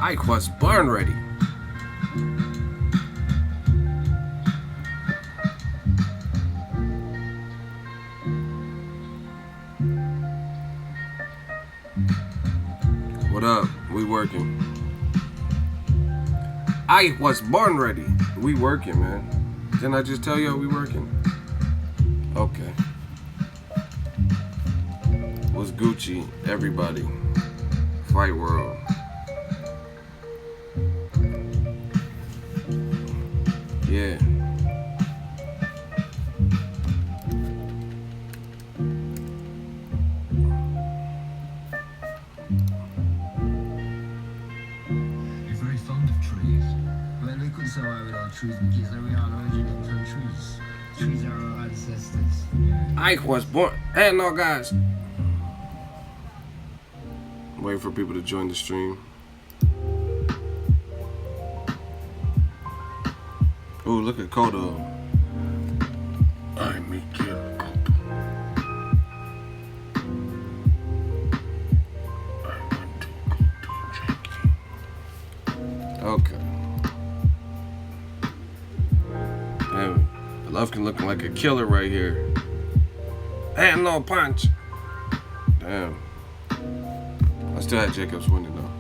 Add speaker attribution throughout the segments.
Speaker 1: I was born ready. What up? We working. I was born ready. We working, man. Didn't I just tell you we working? Okay. What's Gucci? Everybody. Fight world. Yeah.
Speaker 2: You're very fond of trees. Well, we couldn't survive without trees because we all originate from trees. Trees are our ancestors.
Speaker 1: I was born. Hey, no, guys. Waiting for people to join the stream. Ooh, look at Kodo. I make you. Okay. Damn, Golovkin looking like a killer right here. And no punch. Damn. I still had Jacobs winning though.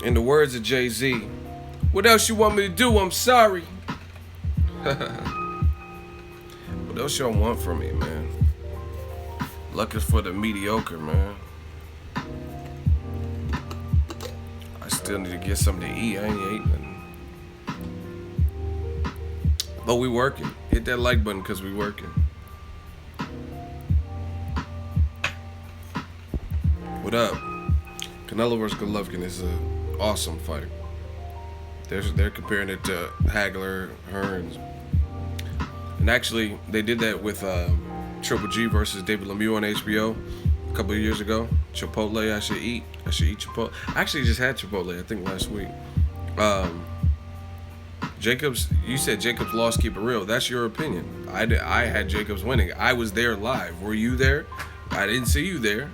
Speaker 1: In the words of Jay-Z, what else you want me to do? I'm sorry. What else y'all want from me, man? Luck is for the mediocre, man. I still need to get something to eat. I ain't ate nothing. But we working. Hit that like button because we working. What up? Canelo vs. Golovkin is an awesome fight. They're comparing it to Hagler, Hearns. And actually, they did that with Triple G versus David Lemieux on HBO a couple of years ago. Chipotle, I should eat Chipotle. I actually just had Chipotle, I think, last week. Jacobs, you said Jacobs lost, keep it real. That's your opinion. I had Jacobs winning. I was there live. Were you there? I didn't see you there.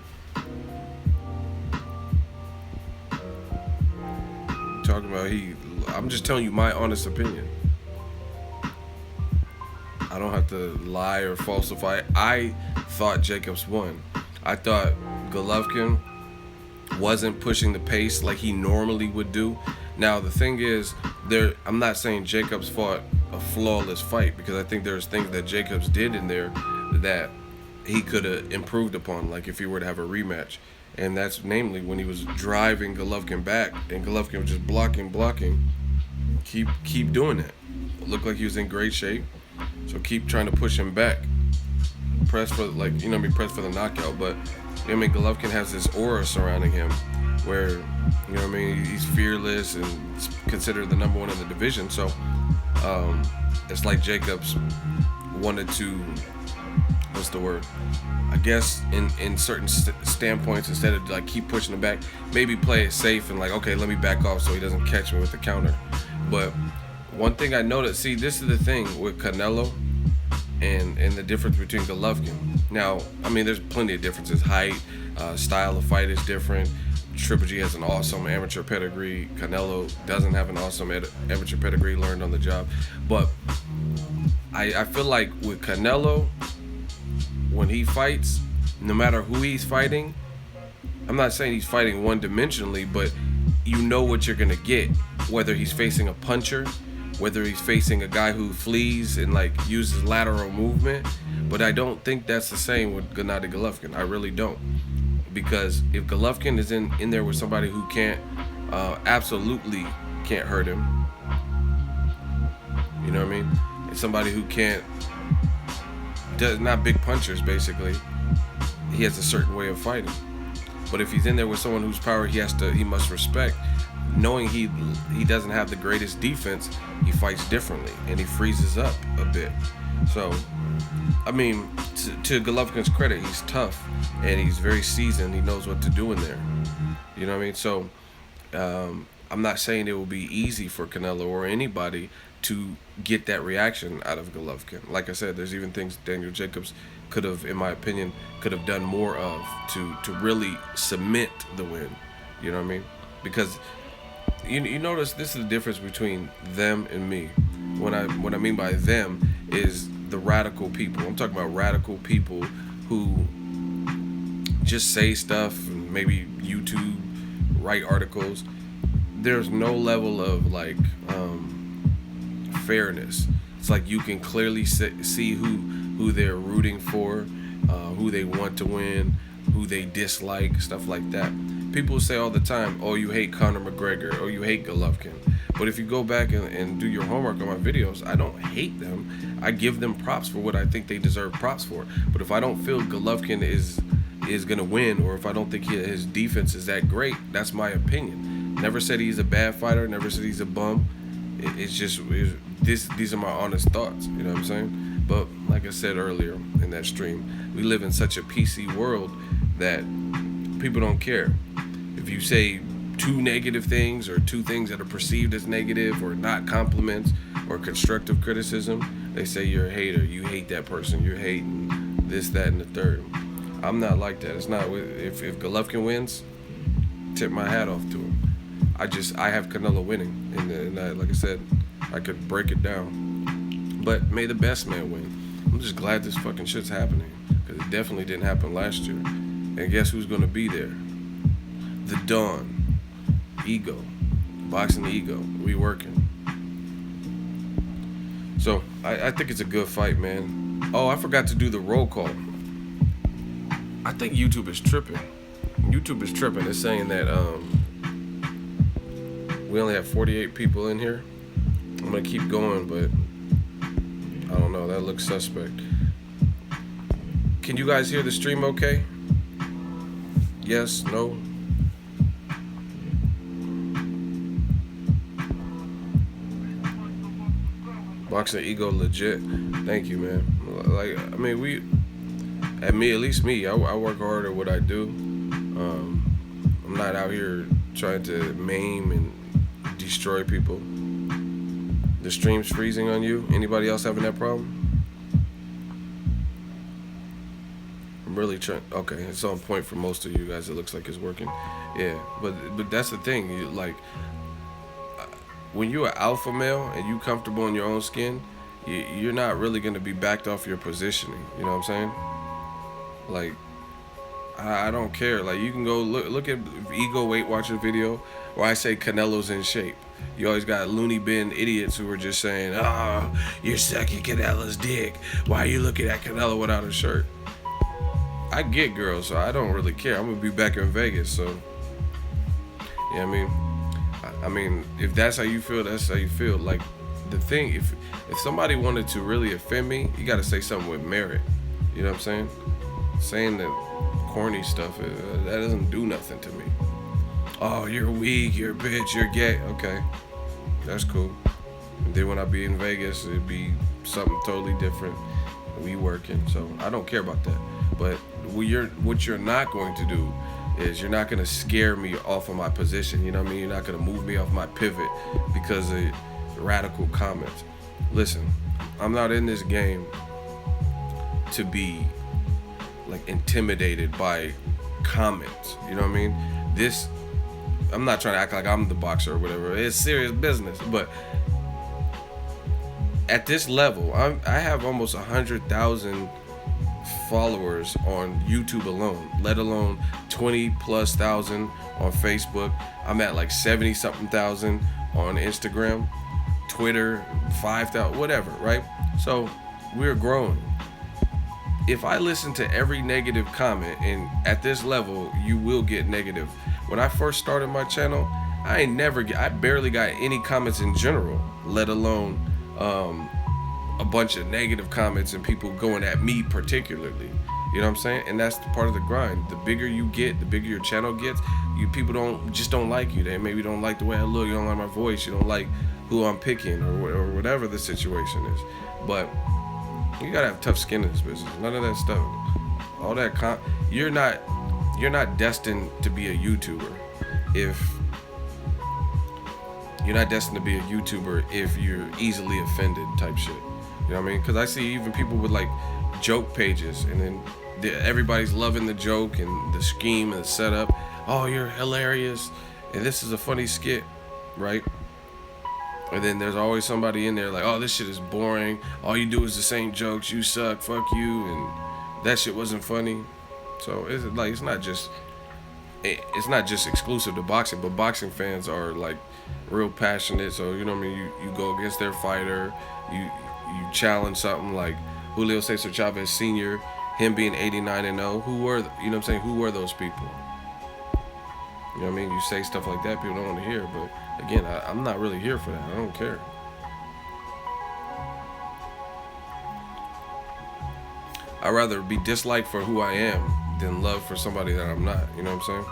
Speaker 1: Talking about I'm just telling you my honest opinion. I don't have to lie or falsify. I thought Jacobs won. I thought Golovkin wasn't pushing the pace like he normally would do. Now the thing is, I'm not saying Jacobs fought a flawless fight, because I think there's things that Jacobs did in there that he could have improved upon, like if he were to have a rematch. And that's namely when he was driving Golovkin back and Golovkin was just blocking. Keep doing that. It looked like he was in great shape. So keep trying to push him back. Press for press for the knockout. But Golovkin has this aura surrounding him where, he's fearless and considered the number one in the division. So it's like Jacobs wanted to, what's the word? I guess in certain standpoints, instead of like keep pushing him back, maybe play it safe and like, okay, let me back off so he doesn't catch me with the counter. But one thing I noticed, see, this is the thing with Canelo and the difference between Golovkin. Now, there's plenty of differences. Height, style of fight is different. Triple G has an awesome amateur pedigree. Canelo doesn't have an awesome amateur pedigree, learned on the job. But I feel like with Canelo, when he fights, no matter who he's fighting, I'm not saying he's fighting one-dimensionally, but you know what you're gonna get. Whether he's facing a puncher, whether he's facing a guy who flees and like uses lateral movement. But I don't think that's the same with Gennady Golovkin. I really don't. Because if Golovkin is in there with somebody who absolutely can't hurt him, you know what I mean? It's somebody who not big punchers, basically. He has a certain way of fighting. But if he's in there with someone whose power he must respect, knowing he doesn't have the greatest defense, he fights differently and he freezes up a bit. So, to Golovkin's credit, he's tough and he's very seasoned. He knows what to do in there. You know what I mean? So, I'm not saying it will be easy for Canelo or anybody to get that reaction out of Golovkin. Like I said, there's even things Daniel Jacobs could have, in my opinion, could have done more of to really cement the win. You know what I mean? Because you notice this is the difference between them and me. What I mean by them is the radical people. I'm talking about radical people who just say stuff, maybe YouTube, write articles. There's no level of like fairness. It's like you can clearly see who they're rooting for, who they want to win, who they dislike, stuff like that. People say all the time, oh, you hate Conor McGregor, or you hate Golovkin. But if you go back and do your homework on my videos, I don't hate them. I give them props for what I think they deserve props for. But if I don't feel Golovkin is going to win, or if I don't think his defense is that great, that's my opinion. Never said he's a bad fighter, never said he's a bum. These are my honest thoughts, you know what I'm saying? But like I said earlier in that stream, we live in such a PC world that people don't care. If you say two negative things, or two things that are perceived as negative or not compliments or constructive criticism, they say you're a hater, you hate that person, you're hating this, that, and the third. I'm not like that. It's not. If Golovkin wins, tip my hat off to him. I have Canelo winning, and like I said, I could break it down. But may the best man win. I'm just glad this fucking shit's happening, because it definitely didn't happen last year. And guess who's gonna be there? The Dawn, Ego, Boxing Ego. We working. So I think it's a good fight, man. Oh, I forgot to do the roll call. I think YouTube is tripping. It's saying that we only have 48 people in here. I'm gonna keep going, but I don't know. That looks suspect. Can you guys hear the stream okay? Yes? No? Boxing Ego legit. Thank you, man. Like, I mean, at least me, I work hard at what I do. I'm not out here trying to maim and destroy people. The stream's freezing on you. Anybody else having that problem? I'm really trying. Okay, it's on point for most of you guys. It looks like it's working. Yeah, but that's the thing. You like, when you're an alpha male and you comfortable in your own skin, you're not really gonna be backed off your positioning. You know what I'm saying? Like, I don't care. Like, you can go look at Ego Weight Watcher video where I say Canelo's in shape. You always got loony bin idiots who are just saying, oh, you're sucking Canelo's dick. Why are you looking at Canelo without a shirt? I get girls, so I don't really care. I'm gonna be back in Vegas, so yeah. I mean, if that's how you feel, that's how you feel. Like, the thing, if somebody wanted to really offend me, you gotta say something with merit. You know what I'm saying? Saying that corny stuff, that doesn't do nothing to me. Oh, you're weak, you're a bitch, you're gay. Okay, that's cool. And then when I be in Vegas, it'd be something totally different. We working, so I don't care about that. But what you're not going to do is you're not gonna scare me off of my position. You know what I mean? You're not gonna move me off my pivot because of radical comments. Listen, I'm not in this game to be like intimidated by comments. You know what I mean? I'm not trying to act like I'm the boxer or whatever. It's serious business. But at this level, I have almost 100,000 followers on YouTube alone, let alone 20+ thousand on Facebook. I'm at like 70 something thousand on Instagram, Twitter, 5,000, whatever, right? So we're growing. If I listen to every negative comment, and at this level, you will get negative. When I first started my channel, I barely got any comments in general, let alone a bunch of negative comments and people going at me particularly. You know what I'm saying? And that's the part of the grind. The bigger you get, the bigger your channel gets, people don't like you. They maybe don't like the way I look, you don't like my voice, you don't like who I'm picking, or whatever the situation is. But you gotta have tough skin in this business. None of that stuff. All that you're not destined to be a YouTuber you're not destined to be a YouTuber if you're easily offended type shit. You know what I mean? Because I see even people with like joke pages, and then everybody's loving the joke and the scheme and the setup. Oh, you're hilarious, and this is a funny skit, right? And then there's always somebody in there like, oh, this shit is boring. All you do is the same jokes. You suck. Fuck you. And that shit wasn't funny. So it's like it's not just exclusive to boxing, but boxing fans are like real passionate. So you know what I mean. You go against their fighter. You challenge something like Julio Cesar Chavez Sr. Him being 89-0. Who were you know what I'm saying? Who were those people? You know what I mean? You say stuff like that, people don't want to hear. But again, I'm not really here for that. I don't care. I'd rather be disliked for who I am than loved for somebody that I'm not. You know what I'm saying?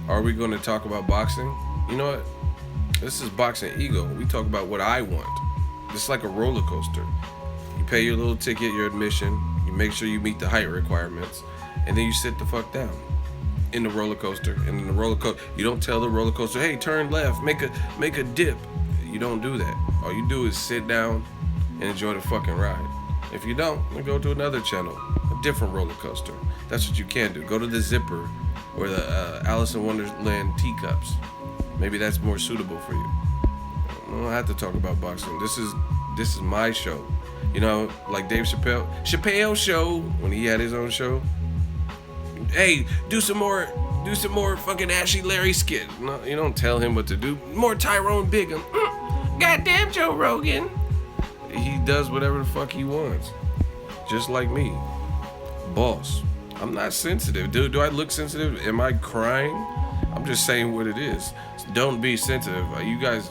Speaker 1: Are we going to talk about boxing? You know what? This is boxing ego. We talk about what I want. It's like a roller coaster. You pay your little ticket, your admission. You make sure you meet the height requirements. And then you sit the fuck down in the roller coaster. And in the roller coaster, you don't tell the roller coaster, hey, turn left, make a dip. You don't do that. All you do is sit down and enjoy the fucking ride. If you don't, then go to another channel, a different roller coaster. That's what you can do. Go to the Zipper or the Alice in Wonderland teacups. Maybe that's more suitable for you. I don't have to talk about boxing. This is my show. You know, like Dave Chappelle's show when he had his own show. Hey, do some more fucking Ashy Larry skit. No, you don't tell him what to do. More Tyrone Bigham. Goddamn Joe Rogan. He does whatever the fuck he wants. Just like me. Boss. I'm not sensitive. Do I look sensitive? Am I crying? I'm just saying what it is. Don't be sensitive. You guys,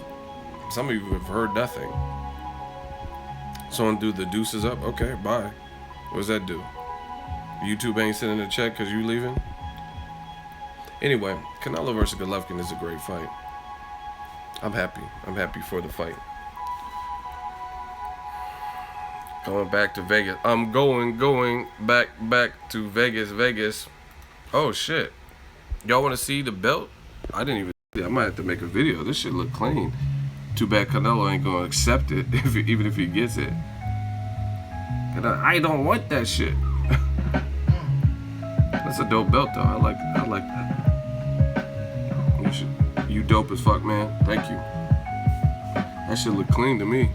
Speaker 1: some of you have heard nothing. Someone do the deuces up? Okay, bye. What does that do? YouTube ain't sending a check because you leaving? Anyway, Canelo versus Golovkin is a great fight. I'm happy. I'm happy for the fight. Going back to Vegas. I'm going back to Vegas. Oh shit. Y'all want to see the belt? I didn't even see it. I might have to make a video. This shit look clean. Too bad Canelo ain't gonna accept it even if he gets it. And I don't want that shit. That's a dope belt though. I like that. You dope as fuck, man. Thank you. That shit look clean to me.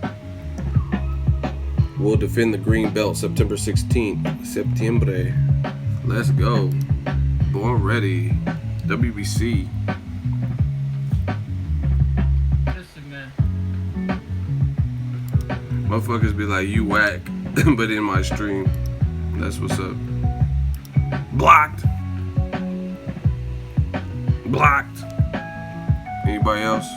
Speaker 1: We'll defend the green belt September 16th. Septiembre. Let's go. Born ready. WBC.
Speaker 3: Listen, man.
Speaker 1: Motherfuckers be like, you whack, but in my stream. That's what's up. Blocked. Anybody else?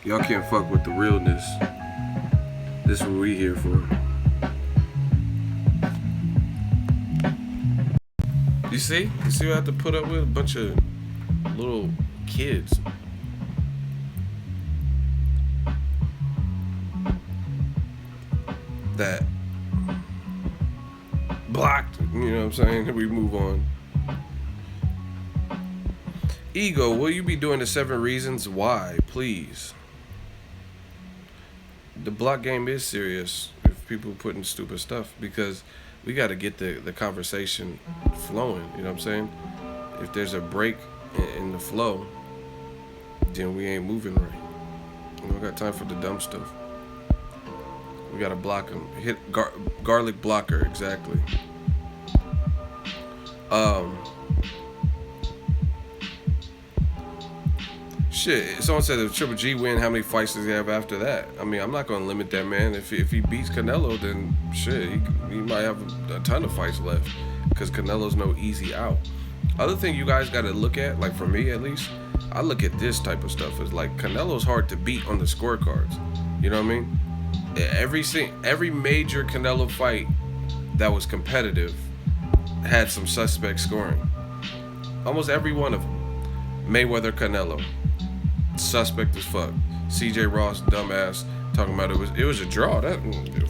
Speaker 1: Y'all can't fuck with the realness. This is what we here for. You see what I have to put up with? A bunch of little kids. That blocked, you know what I'm saying? We move on. Ego, will you be doing the 7 reasons why, please? The block game is serious if people put in stupid stuff, because we got to get the conversation flowing, you know what I'm saying? If there's a break in the flow, then we ain't moving right. We don't got time for the dumb stuff. We got to block them. Hit garlic blocker, exactly. Shit, someone said if Triple G win, how many fights does he have after that? I mean, I'm not going to limit that man. If he beats Canelo, then shit, he might have a ton of fights left, because Canelo's no easy out. Other thing you guys got to look at, like for me at least, I look at this type of stuff as like Canelo's hard to beat on the scorecards. You know what I mean? Every major Canelo fight that was competitive had some suspect scoring. Almost every one of them. Mayweather, Canelo, suspect as fuck. CJ Ross, dumbass, talking about it was a draw. That,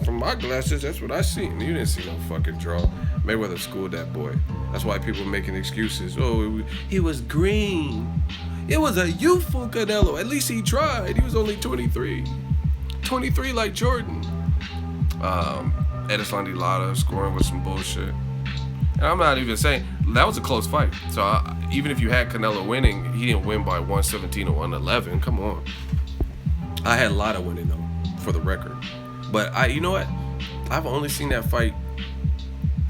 Speaker 1: from my glasses, that's what I seen. You didn't see no fucking draw. Mayweather schooled that boy. That's why people are making excuses. Oh, he was green. It was a youthful Canelo. At least he tried. He was only 23. 23 like Jordan. Edison Lara scoring with some bullshit. And I'm not even saying that was a close fight. So even if you had Canelo winning, he didn't win by 117 or 111. Come on. I had Lara winning though, for the record. But you know what? I've only seen that fight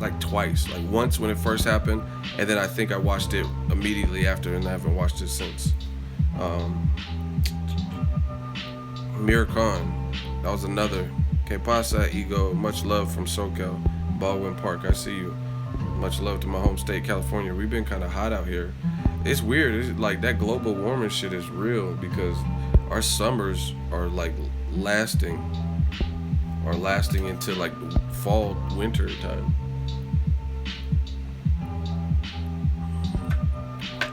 Speaker 1: like twice. Like once when it first happened, and then I think I watched it immediately after, and I haven't watched it since. Mir Khan, that was another. Que pasa, ego? Much love from SoCal, Baldwin Park. I see you. Much love to my home state, California. We've been kind of hot out here. It's weird. It's like that global warming shit is real because our summers are like lasting into like fall, winter time.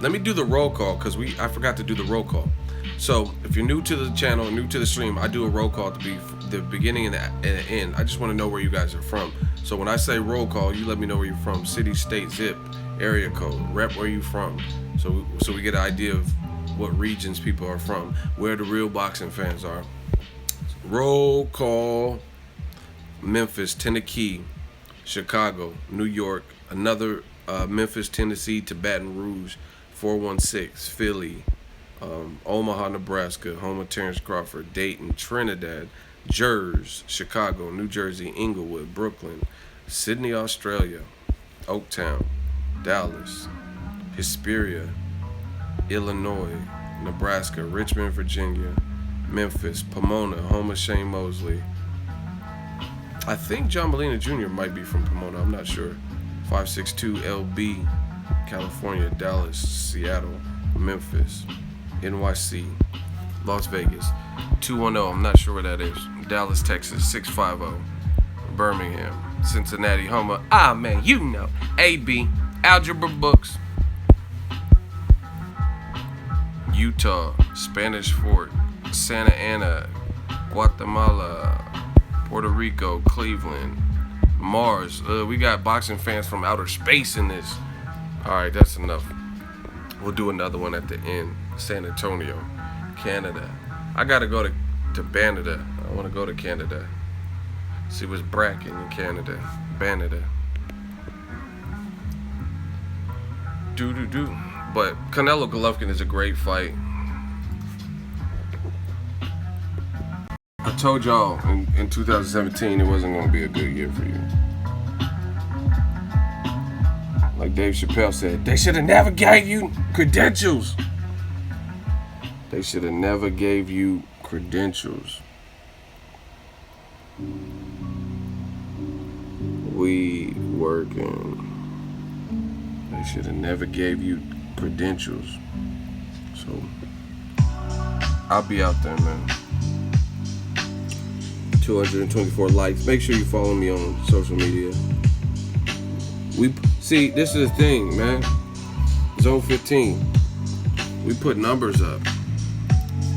Speaker 1: Let me do the roll call because I forgot to do the roll call. So if you're new to the channel, new to the stream, I do a roll call to be the beginning and the end. I just want to know where you guys are from. So when I say roll call, you let me know where you're from. City, state, zip, area code, rep where you from. So we get an idea of what regions people are from, where the real boxing fans are. Roll call. Memphis, Tennessee, Chicago, New York, another Memphis, Tennessee to Baton Rouge, 416, Philly, Omaha, Nebraska, home of Terrence Crawford, Dayton, Trinidad, Jersey, Chicago, New Jersey, Inglewood, Brooklyn, Sydney, Australia, Oaktown, Dallas, Hesperia, Illinois, Nebraska, Richmond, Virginia, Memphis, Pomona, home of Shane Mosley. I think John Molina Jr. might be from Pomona, I'm not sure. 562 LB, California, Dallas, Seattle, Memphis, NYC, Las Vegas, 210, I'm not sure where that is. Dallas, Texas, 650, Birmingham, Cincinnati, home of, man, you know, AB, algebra books, Utah, Spanish Fort, Santa Ana, Guatemala, Puerto Rico, Cleveland, Mars. We got boxing fans from outer space in this. All right, that's enough. We'll do another one at the end. San Antonio, Canada. I gotta go to Canada. I want to go to Canada. See what's bracking in Canada. Canada. But Canelo Golovkin is a great fight. I told y'all in 2017 it wasn't going to be a good year for you. Like Dave Chappelle said, they should have never gave you credentials. They should have never gave you credentials. We working. They should have never gave you credentials. So I'll be out there, man. 224 likes. Make sure you follow me on social media. We see, this is the thing, man. Zone 15. We put numbers up.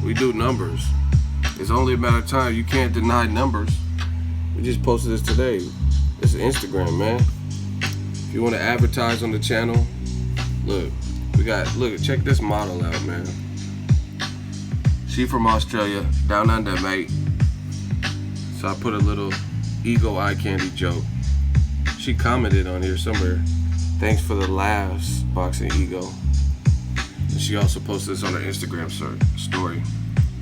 Speaker 1: We do numbers. It's only a matter of time. You can't deny numbers. We just posted this today. This is Instagram, man. If you want to advertise on the channel, look, check this model out, man. She from Australia, down under, mate. So I put a little ego eye candy joke. She commented on here somewhere. Thanks for the laughs, Boxing Ego. And she also posted this on her Instagram story.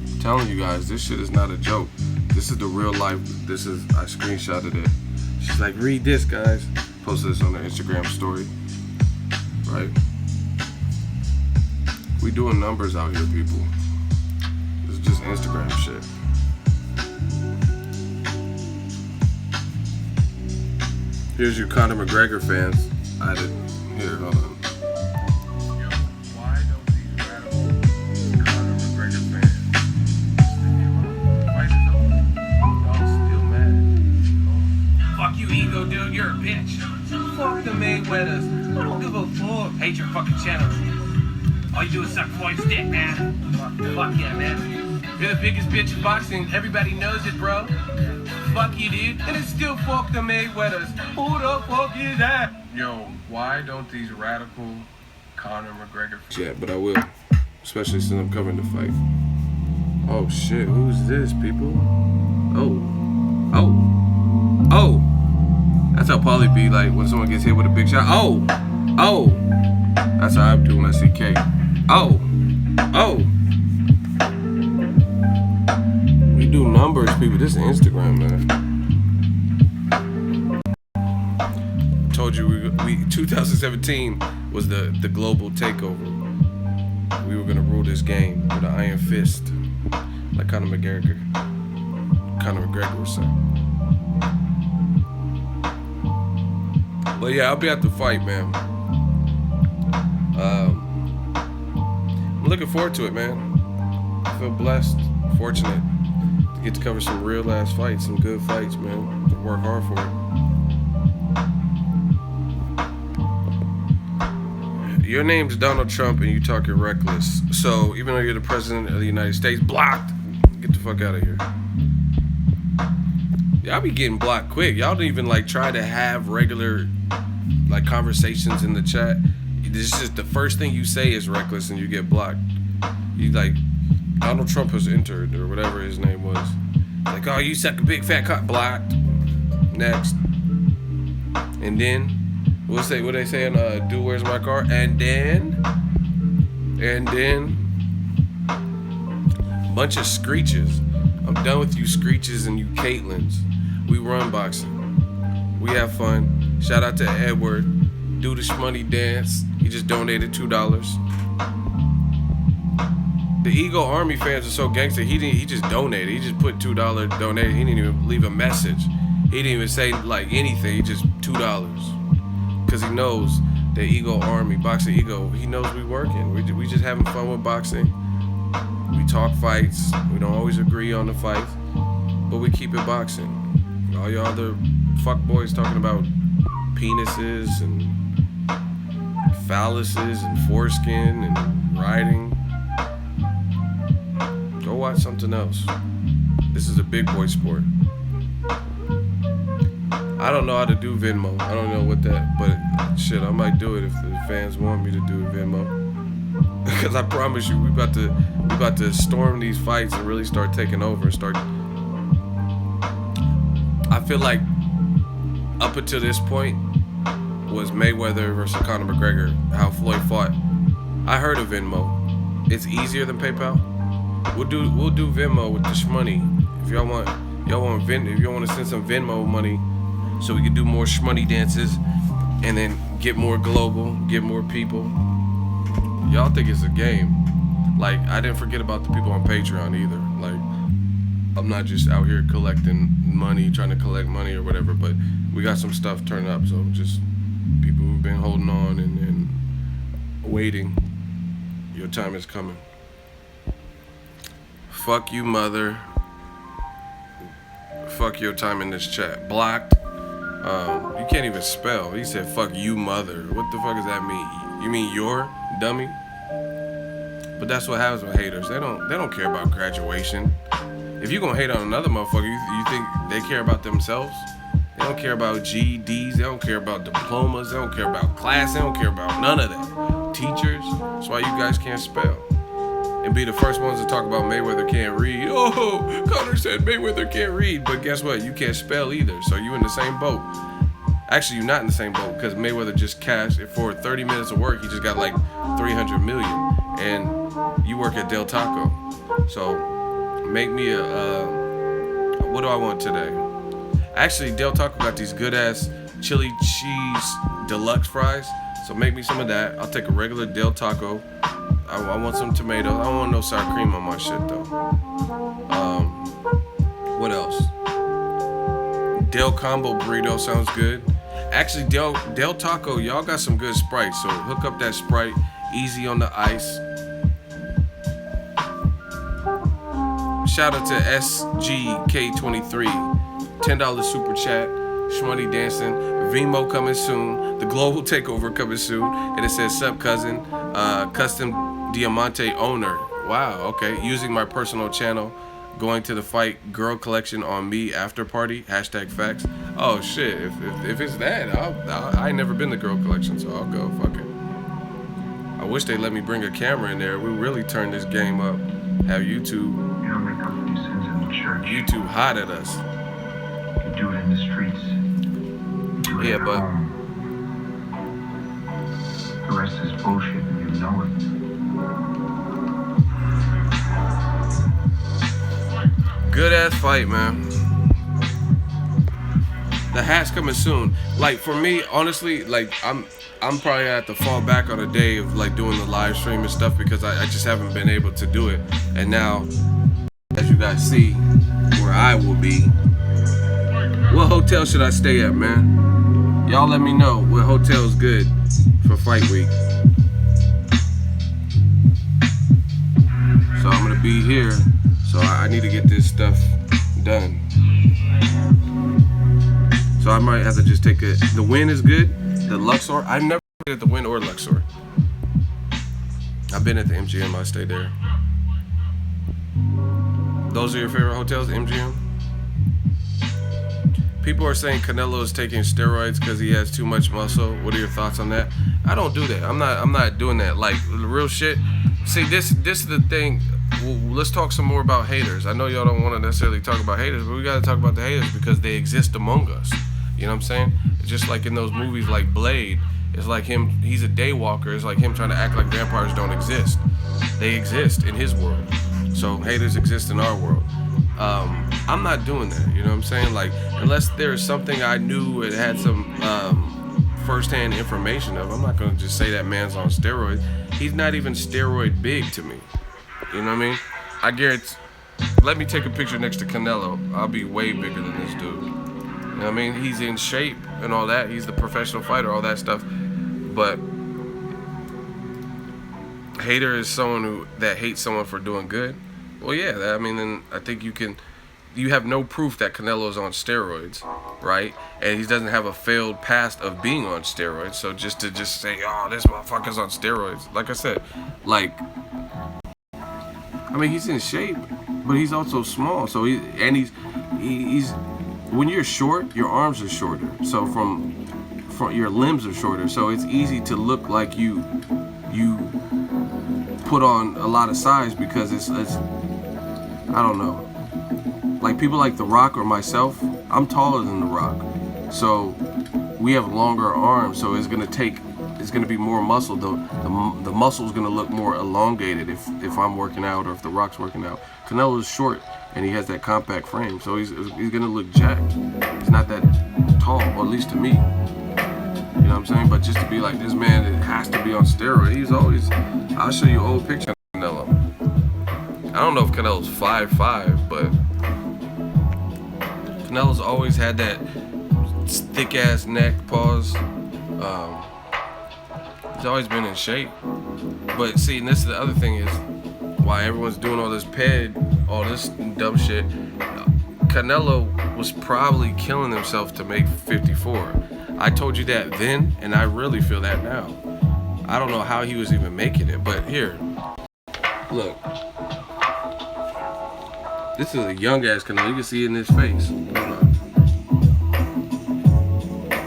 Speaker 1: I'm telling you guys, this shit is not a joke. This is the real life. I screenshotted it. She's like, read this, guys. Posted this on her Instagram story. Right? We doing numbers out here, people. This is just Instagram shit. Here's your Conor McGregor fans. I did. Here, hold on.
Speaker 4: Yo, why don't these radical Conor McGregor fans fight is over? Y'all still mad?
Speaker 3: Fuck you, ego dude. You're a bitch. Fuck the Mayweathers. I don't give a fuck. Hate your fucking channel. All you do is suck Floyd's dick, man. Fuck yeah, man. You're the biggest bitch in boxing. Everybody knows it, bro. fuck you, dude. And it's still fuck the Mayweathers. Who the fuck is that?
Speaker 4: Yo, why don't these radical Conor McGregor fans?
Speaker 1: Yeah, but I will. Especially since I'm covering the fight. Oh shit, who's this, people? Oh. That's how Paulie be like when someone gets hit with a big shot. Oh. That's how I do when I see K. Oh. We do numbers, people. This is Instagram, man. Told you we 2017 was the global takeover. We were gonna rule this game with an iron fist, like Conor McGregor would say. But yeah, I'll be at the fight, man. I'm looking forward to it, man. I feel blessed, fortunate to get to cover some real ass fights, some good fights, man. I work hard for it. Your name's Donald Trump and you talking reckless. So even though you're the president of the United States, blocked. Get the fuck out of here. Y'all be getting blocked quick. Y'all don't even like try to have regular like conversations in the chat. This is the first thing you say is reckless and you get blocked. You like Donald Trump has entered or whatever his name was. Like, oh, you suck a big fat cock. Blocked. Next. And then what they say in Do Where's My Car? And then bunch of screeches. I'm done with you screeches and you Caitlins. We run boxing. We have fun. Shout out to Edward. Do the shmoney dance. He just donated $2. The Ego Army fans are so gangster. He just donated. He just put $2 donated. He didn't even leave a message. He didn't even say like anything. He just $2. Cause he knows the Ego Army, Boxing Ego. He knows we working. We just having fun with boxing. We talk fights. We don't always agree on the fights, but we keep it boxing. All y'all other fuck boys talking about penises and phalluses and foreskin and riding. Go watch something else. This is a big boy sport. I don't know how to do Venmo. I don't know what that, but shit, I might do it if the fans want me to do Venmo. Because I promise you, we about to storm these fights and really start taking over and start. I feel like up until this point was Mayweather versus Conor McGregor, how Floyd fought. I heard of Venmo. It's easier than PayPal. We'll do Venmo with the shmoney. If y'all want to send some Venmo money so we can do more shmoney dances and then get more global, get more people. Y'all think it's a game. Like, I didn't forget about the people on Patreon either. Like, I'm not just out here collecting money, trying to collect money or whatever, but we got some stuff turned up. So just people who've been holding on and waiting, your time is coming. Fuck you, mother. Fuck your time in this chat. Blocked. You can't even spell. He said, fuck you, mother. What the fuck does that mean? You mean your dummy? But that's what happens with haters. They don't care about graduation. If you gonna hate on another motherfucker, you think they care about themselves? They don't care about GEDs. They don't care about diplomas. They don't care about class. They don't care about none of that. Teachers. That's why you guys can't spell. And be the first ones to talk about Mayweather can't read. Oh, Conor said Mayweather can't read. But guess what? You can't spell either. So you in the same boat. Actually, you're not in the same boat because Mayweather just cashed it for 30 minutes of work. He just got like 300 million. And you work at Del Taco. So make me what do I want today? Actually, Del Taco got these good ass chili cheese deluxe fries. So make me some of that. I'll take a regular Del Taco. I want some tomatoes. I don't want no sour cream on my shit though. What else? Del Combo burrito sounds good. Actually, Del Taco, y'all got some good Sprite. So hook up that Sprite. Easy on the ice. Shout out to SGK23. $10 super chat. Shmoney dancing. Vimo coming soon. The global takeover coming soon. And it says, sup cousin. Custom Diamante owner. Wow, okay. Using my personal channel. going to the fight, girl collection on me after party, #facts. Oh shit, if it's that, I ain't never been to girl collection, so I'll go, fuck it. I wish they let me bring a camera in there. We really turn this game up. Have YouTube
Speaker 5: You don't make up for your sins in the church.
Speaker 1: YouTube hot at us.
Speaker 5: You do it in the streets. You do it
Speaker 1: Yeah,
Speaker 5: at
Speaker 1: but
Speaker 5: home. The rest is bullshit and you know it.
Speaker 1: good ass fight, man. The hat's coming soon. Like for me, honestly, like I'm probably gonna have to fall back on a day of like doing the live stream and stuff because I just haven't been able to do it. And now, as you guys see, where I will be. What hotel should I stay at, man? Y'all let me know what hotel's good for fight week. So I'm gonna be here. So I need to get this stuff done. So I might have to just take a. The Wynn is good. The Luxor. I've never been at the Wynn or Luxor. I've been at the MGM. I stayed there. Those are your favorite hotels, MGM? People are saying Canelo is taking steroids because he has too much muscle. What are your thoughts on that? I don't do that. I'm not doing that. Like real shit. See, this is the thing. Well, let's talk some more about haters. I know y'all don't want to necessarily talk about haters, but we got to talk about the haters because they exist among us. You know what I'm saying? It's just like in those movies like Blade. It's like him. He's a daywalker. It's like him trying to act like vampires don't exist. They exist in his world. So haters exist in our world. I'm not doing that. You know what I'm saying? Like unless there's something I knew and had some firsthand information of, I'm not gonna just say that man's on steroids. He's not even steroid big to me. You know what I mean? I guarantee. Let me take a picture next to Canelo. I'll be way bigger than this dude. You know what I mean? He's in shape and all that. He's the professional fighter, all that stuff. But hater is someone that hates someone for doing good. Well, yeah. Then I think you have no proof that Canelo's on steroids, right? And he doesn't have a failed past of being on steroids. So just to say, oh, this motherfucker's on steroids. Like I said, he's in shape, but he's also small. So he's when you're short, your arms are shorter. So from your limbs are shorter. So it's easy to look like you put on a lot of size because it's I don't know. Like people like The Rock or myself, I'm taller than The Rock. So we have longer arms, so it's gonna be more muscle. The muscle's gonna look more elongated if I'm working out or if The Rock's working out. Canelo's short and he has that compact frame, so he's gonna look jacked. He's not that tall, or at least to me. You know what I'm saying? But just to be like this man, it has to be on steroids. I'll show you old picture of Canelo. I don't know if Canelo's 5'5", but Canelo's always had that thick ass neck, Paws. He's always been in shape. But see, and this is the other thing is why everyone's doing all this all this dumb shit. Canelo was probably killing himself to make 54. I told you that then, and I really feel that now. I don't know how he was even making it, but here, look. This is a young ass Canelo. You can see it in his face. Hold on.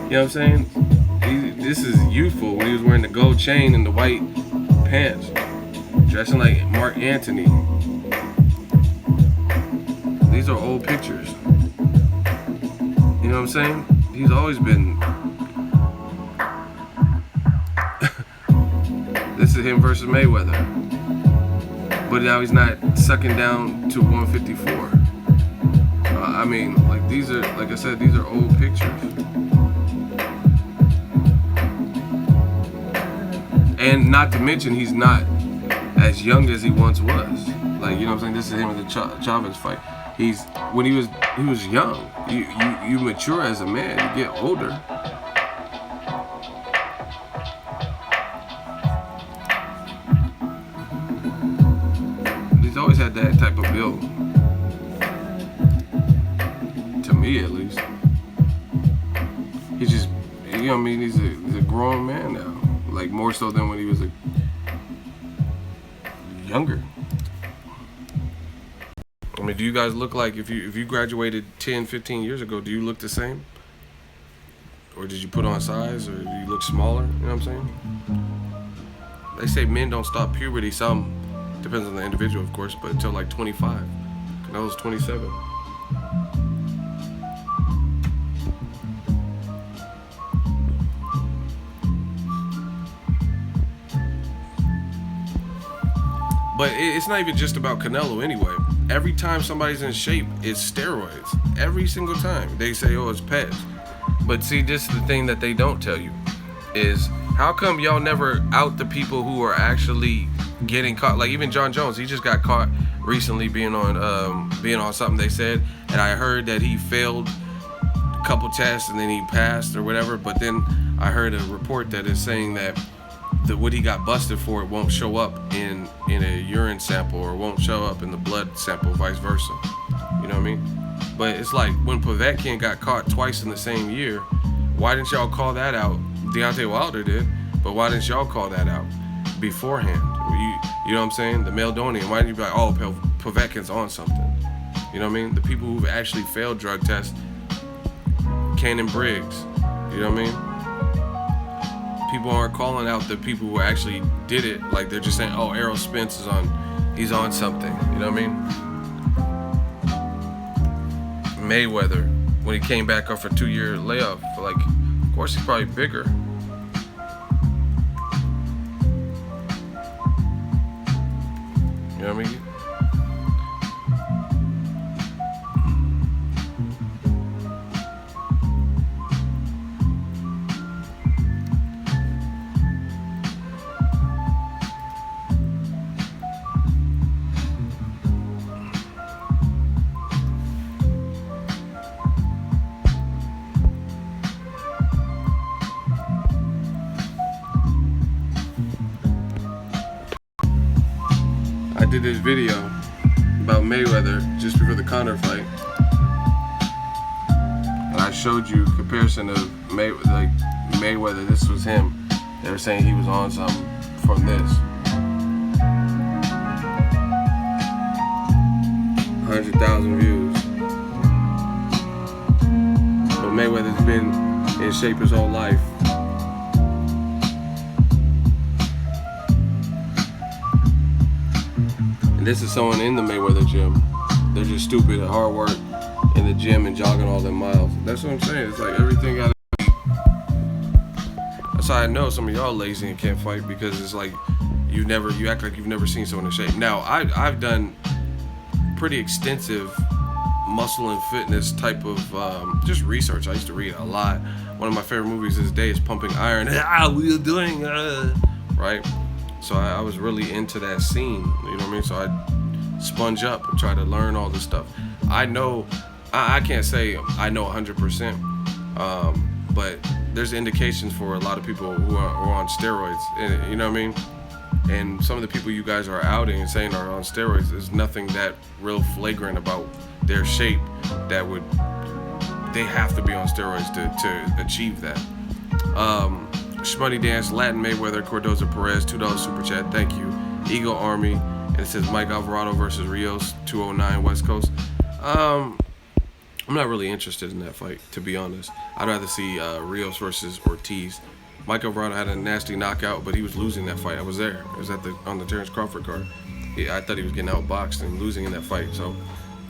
Speaker 1: You know what I'm saying? This is youthful when he was wearing the gold chain and the white pants, dressing like Mark Antony. These are old pictures. You know what I'm saying? He's always been. This is him versus Mayweather. But now he's not sucking down to 154. These are, like I said, these are old pictures. And not to mention, he's not as young as he once was. Like, you know what I'm saying? This is him in the Chavez fight. When he was young. You mature as a man. You get older. He's always had that type of build. To me, at least. He's just, you know what I mean? He's a grown man now. Like more so than when he was younger. mean, do you guys look like, if you graduated 10, 15 years ago, do you look the same? Or did you put on size, or do you look smaller? You know what I'm saying? They say men don't stop puberty. Some, depends on the individual, of course, but until like 25. Canelo's 27. But it's not even just about Canelo anyway. Every time somebody's in shape, it's steroids. Every single time. They say, oh, it's Paws. But see, this is the thing that they don't tell you, is how come y'all never out the people who are actually getting caught? Like even John Jones, he just got caught recently being on something they said, and I heard that he failed a couple tests and then he passed or whatever. But then I heard a report that is saying that what he got busted for, it won't show up in a urine sample, or won't show up in the blood sample, vice versa. You know what I mean? But it's like when Povetkin got caught twice in the same year, why didn't y'all call that out? Deontay Wilder did, but why didn't y'all call that out beforehand? You know what I'm saying? The Meldonian, why didn't you be like, oh, Povetkin's on something? You know what I mean? The people who've actually failed drug tests, Cannon Briggs, you know what I mean? People aren't calling out the people who actually did it. Like they're just saying, oh, Errol Spence he's on something. You know what I mean? Mayweather, when he came back off a 2-year layoff, like, of course he's probably bigger. You know what I mean? I did this video about Mayweather just before the Conor fight, and I showed you a comparison of Mayweather. This was him. They were saying he was on something from this. 100,000 views. But Mayweather's been in shape his whole life. This is someone in the Mayweather gym. They're just stupid at hard work in the gym and jogging all them miles. That's what I'm saying. It's like everything gotta be. That's how I know some of y'all lazy and can't fight, because it's like you act like you've never seen someone in shape. Now I've done pretty extensive muscle and fitness type of just research. I used to read a lot. One of my favorite movies this day is Pumping Iron. We're doing right. So I was really into that scene, you know what I mean? So I sponge up and try to learn all this stuff. I know, I can't say I know 100%, but there's indications for a lot of people who are on steroids, and, you know what I mean? And some of the people you guys are outing and saying are on steroids, there's nothing that real flagrant about their shape that they have to be on steroids to achieve that. Shmoney Dance, Latin Mayweather, Cordoza Perez, $2 super chat, thank you. Eagle Army, and it says Mike Alvarado versus Rios, 209 West Coast. I'm not really interested in that fight, to be honest. I'd rather see Rios versus Ortiz. Mike Alvarado had a nasty knockout, but he was losing that fight. I was there. I was on the Terrence Crawford card. I thought he was getting outboxed and losing in that fight. So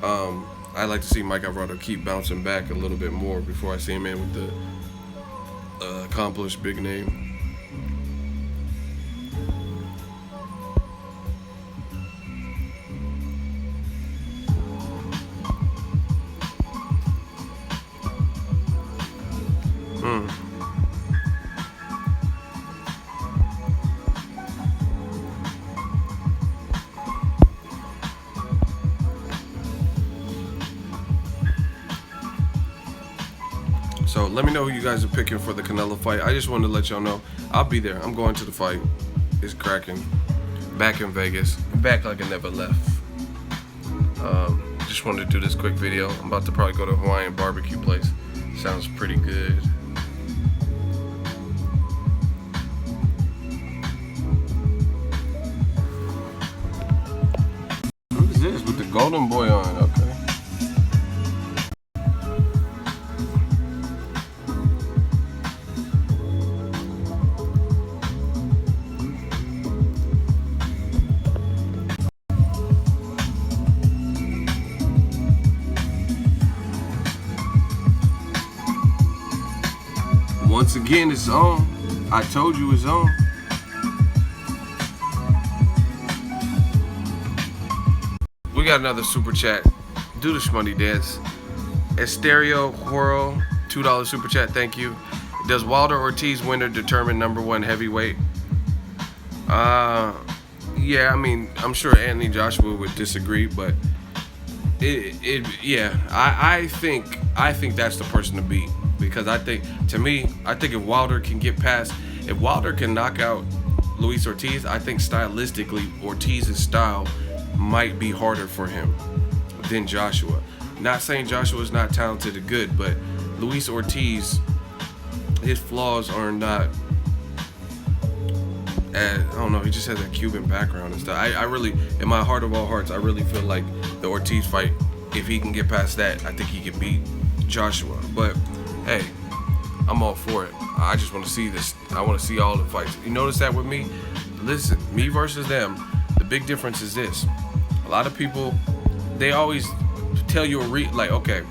Speaker 1: I'd like to see Mike Alvarado keep bouncing back a little bit more before I see him in with the accomplished big name. So let me know who you guys are picking for the Canelo fight. I just wanted to let y'all know I'll be there. I'm going to the fight. It's cracking. Back in Vegas. Back like I never left. Just wanted to do this quick video. I'm about to probably go to a Hawaiian barbecue place. Sounds pretty good. What is this with the gold? Golden Boy on, okay. Once again, it's on. I told you it's on. We got another super chat. Do the shmoney dance. Estereo Whirl, $2 super chat. Thank you. Does Wilder Ortiz winner determine #1 heavyweight? Yeah. I mean, I'm sure Anthony Joshua would disagree, but yeah. I think that's the person to beat, because I think if Wilder can get past, if Wilder can knock out Luis Ortiz, I think stylistically Ortiz's style might be harder for him than Joshua. Not saying Joshua's not talented or good, but Luis Ortiz, his flaws are not, I don't know, he just has that Cuban background and stuff. I really, in my heart of all hearts, I really feel like the Ortiz fight, if he can get past that, I think he can beat Joshua. But hey, I'm all for it. I just want to see this. I want to see all the fights. You notice that with me? Listen, me versus them, the big difference is this. A lot of people, they always tell you like, okay,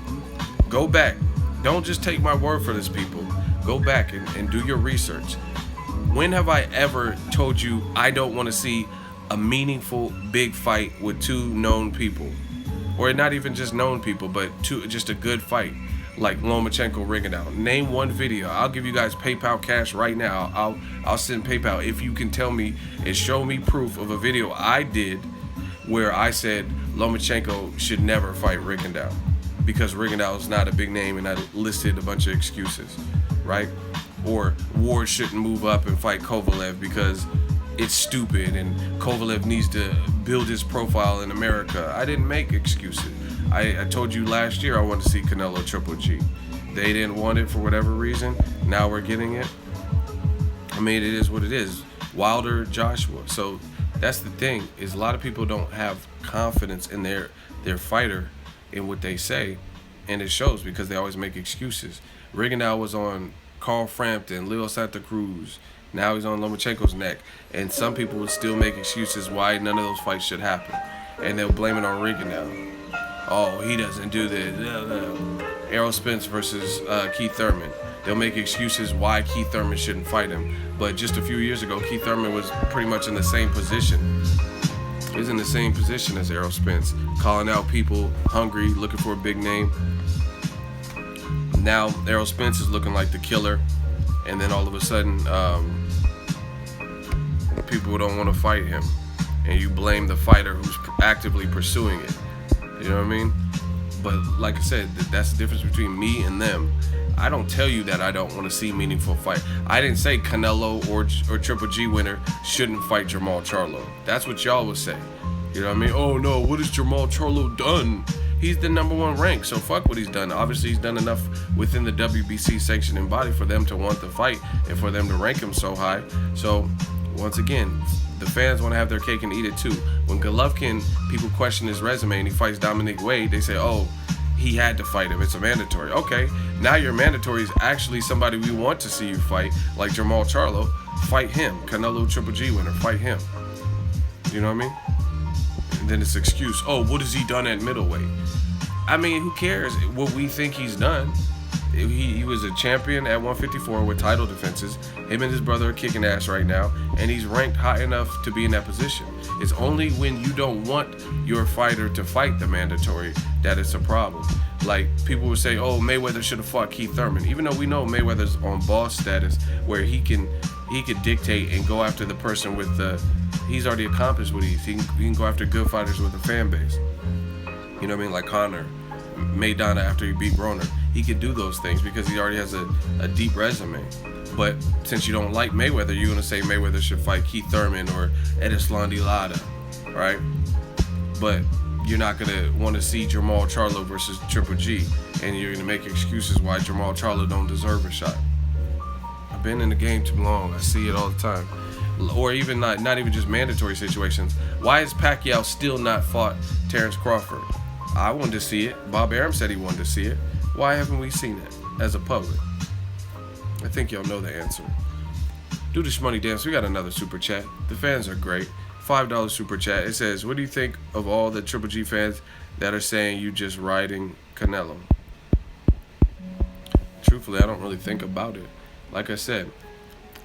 Speaker 1: go back. Don't just take my word for this, people. Go back and do your research. When have I ever told you I don't want to see a meaningful big fight with two known people? Or not even just known people, but just a good fight, like Lomachenko Rigondeaux. Name one video. I'll give you guys PayPal cash right now. I'll send PayPal if you can tell me and show me proof of a video I did where I said Lomachenko should never fight Rigondeaux because Rigondeaux is not a big name, and I listed a bunch of excuses, right? Or Ward shouldn't move up and fight Kovalev because it's stupid and Kovalev needs to build his profile in America. I didn't make excuses. I told you last year I wanted to see Canelo Triple G. They didn't want it for whatever reason. Now we're getting it. I mean, it is what it is. Wilder, Joshua. So that's the thing, is a lot of people don't have confidence in their fighter, in what they say, and it shows because they always make excuses. Rigondeaux was on Carl Frampton, Leo Santa Cruz. Now he's on Lomachenko's neck, and some people would still make excuses why none of those fights should happen, and they'll blame it on Rigondeaux. Oh, he doesn't do this. Errol Spence versus Keith Thurman. They'll make excuses why Keith Thurman shouldn't fight him. But just a few years ago, Keith Thurman was pretty much in the same position. He was in the same position as Errol Spence, calling out people hungry, looking for a big name. Now Errol Spence is looking like the killer, and then all of a sudden, people don't want to fight him, and you blame the fighter who's actively pursuing it. You know what I mean? But like I said, that's the difference between me and them. I don't tell you that I don't want to see meaningful fight. I didn't say Canelo or Triple G winner shouldn't fight Jermall Charlo. That's what y'all would say. You know what I mean? Oh no, what has Jermall Charlo done? He's the #1 rank, so fuck what he's done. Obviously, he's done enough within the WBC sanctioning body for them to want the fight and for them to rank him so high. So, once again, the fans want to have their cake and eat it too. When Golovkin, people question his resume and he fights Dominic Wade, they say, oh, he had to fight him. It's a mandatory. Okay, now your mandatory is actually somebody we want to see you fight, like Jermall Charlo. Fight him. Canelo Triple G winner. Fight him. You know what I mean? And then it's excuse. Oh, what has he done at middleweight? I mean, who cares what we think he's done? He was a champion at 154 with title defenses. Him and his brother are kicking ass right now, and he's ranked high enough to be in that position. It's only when you don't want your fighter to fight the mandatory that it's a problem. Like, people would say, oh, Mayweather should have fought Keith Thurman, even though we know Mayweather's on boss status where he could dictate and go after the person with the, he's already accomplished what he can go after good fighters with a fan base. You know what I mean? Like Conor, Maidana after he beat Broner. He could do those things because he already has a deep resume. But since you don't like Mayweather, you're going to say Mayweather should fight Keith Thurman or Edislan Dilada, right? But you're not going to want to see Jermall Charlo versus Triple G, and you're going to make excuses why Jermall Charlo don't deserve a shot. been in the game too long. I see it all the time. Or even not even just mandatory situations. Why is Pacquiao still not fought Terrence Crawford? I wanted to see it. Bob Arum said he wanted to see it. Why haven't we seen it as a public? I think y'all know the answer. Do the shmoney dance. We got another super chat. The fans are great. $5 super chat. It says, what do you think of all the Triple G fans that are saying you just riding Canelo? Truthfully, I don't really think about it. Like I said,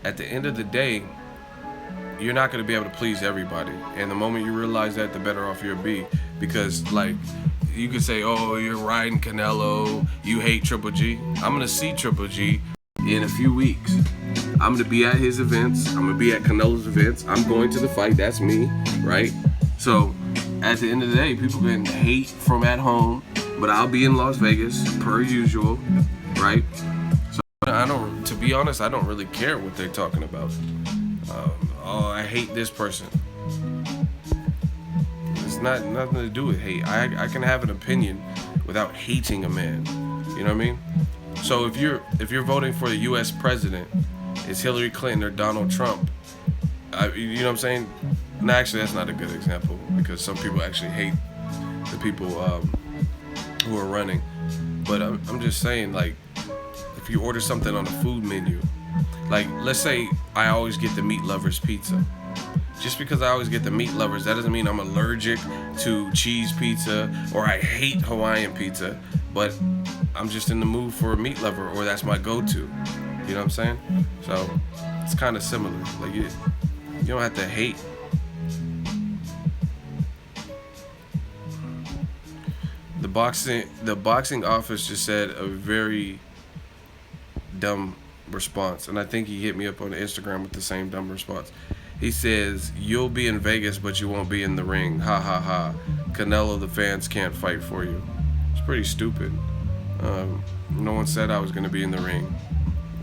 Speaker 1: at the end of the day, you're not going to be able to please everybody. And the moment you realize that, the better off you'll be. Because, like, you could say, oh, you're riding Canelo, you hate Triple G. I'm going to see Triple G in a few weeks. I'm going to be at his events. I'm going to be at Canelo's events. I'm going to the fight. That's me, right? So, at the end of the day, people can hate from at home, but I'll be in Las Vegas, per usual, right? So, to be honest, I don't really care what they're talking about. Oh, I hate this person. It's nothing to do with hate. I can have an opinion without hating a man. You know what I mean? So if you're voting for the U.S. president, it's Hillary Clinton or Donald Trump. You know what I'm saying? No, actually, that's not a good example because some people actually hate the people who are running. But I'm just saying, like, if you order something on a food menu, like, let's say I always get the meat lovers pizza. Just because I always get the meat lovers, that doesn't mean I'm allergic to cheese pizza or I hate Hawaiian pizza, but I'm just in the mood for a meat lover, or that's my go-to. You know what I'm saying? So it's kind of similar. Like, you don't have to hate. The boxing office just said a very dumb response, and I think he hit me up on Instagram with the same dumb response. He says, you'll be in Vegas, but you won't be in the ring. Ha ha ha. Canelo, the fans can't fight for you. It's pretty stupid. No one said I was going to be in the ring.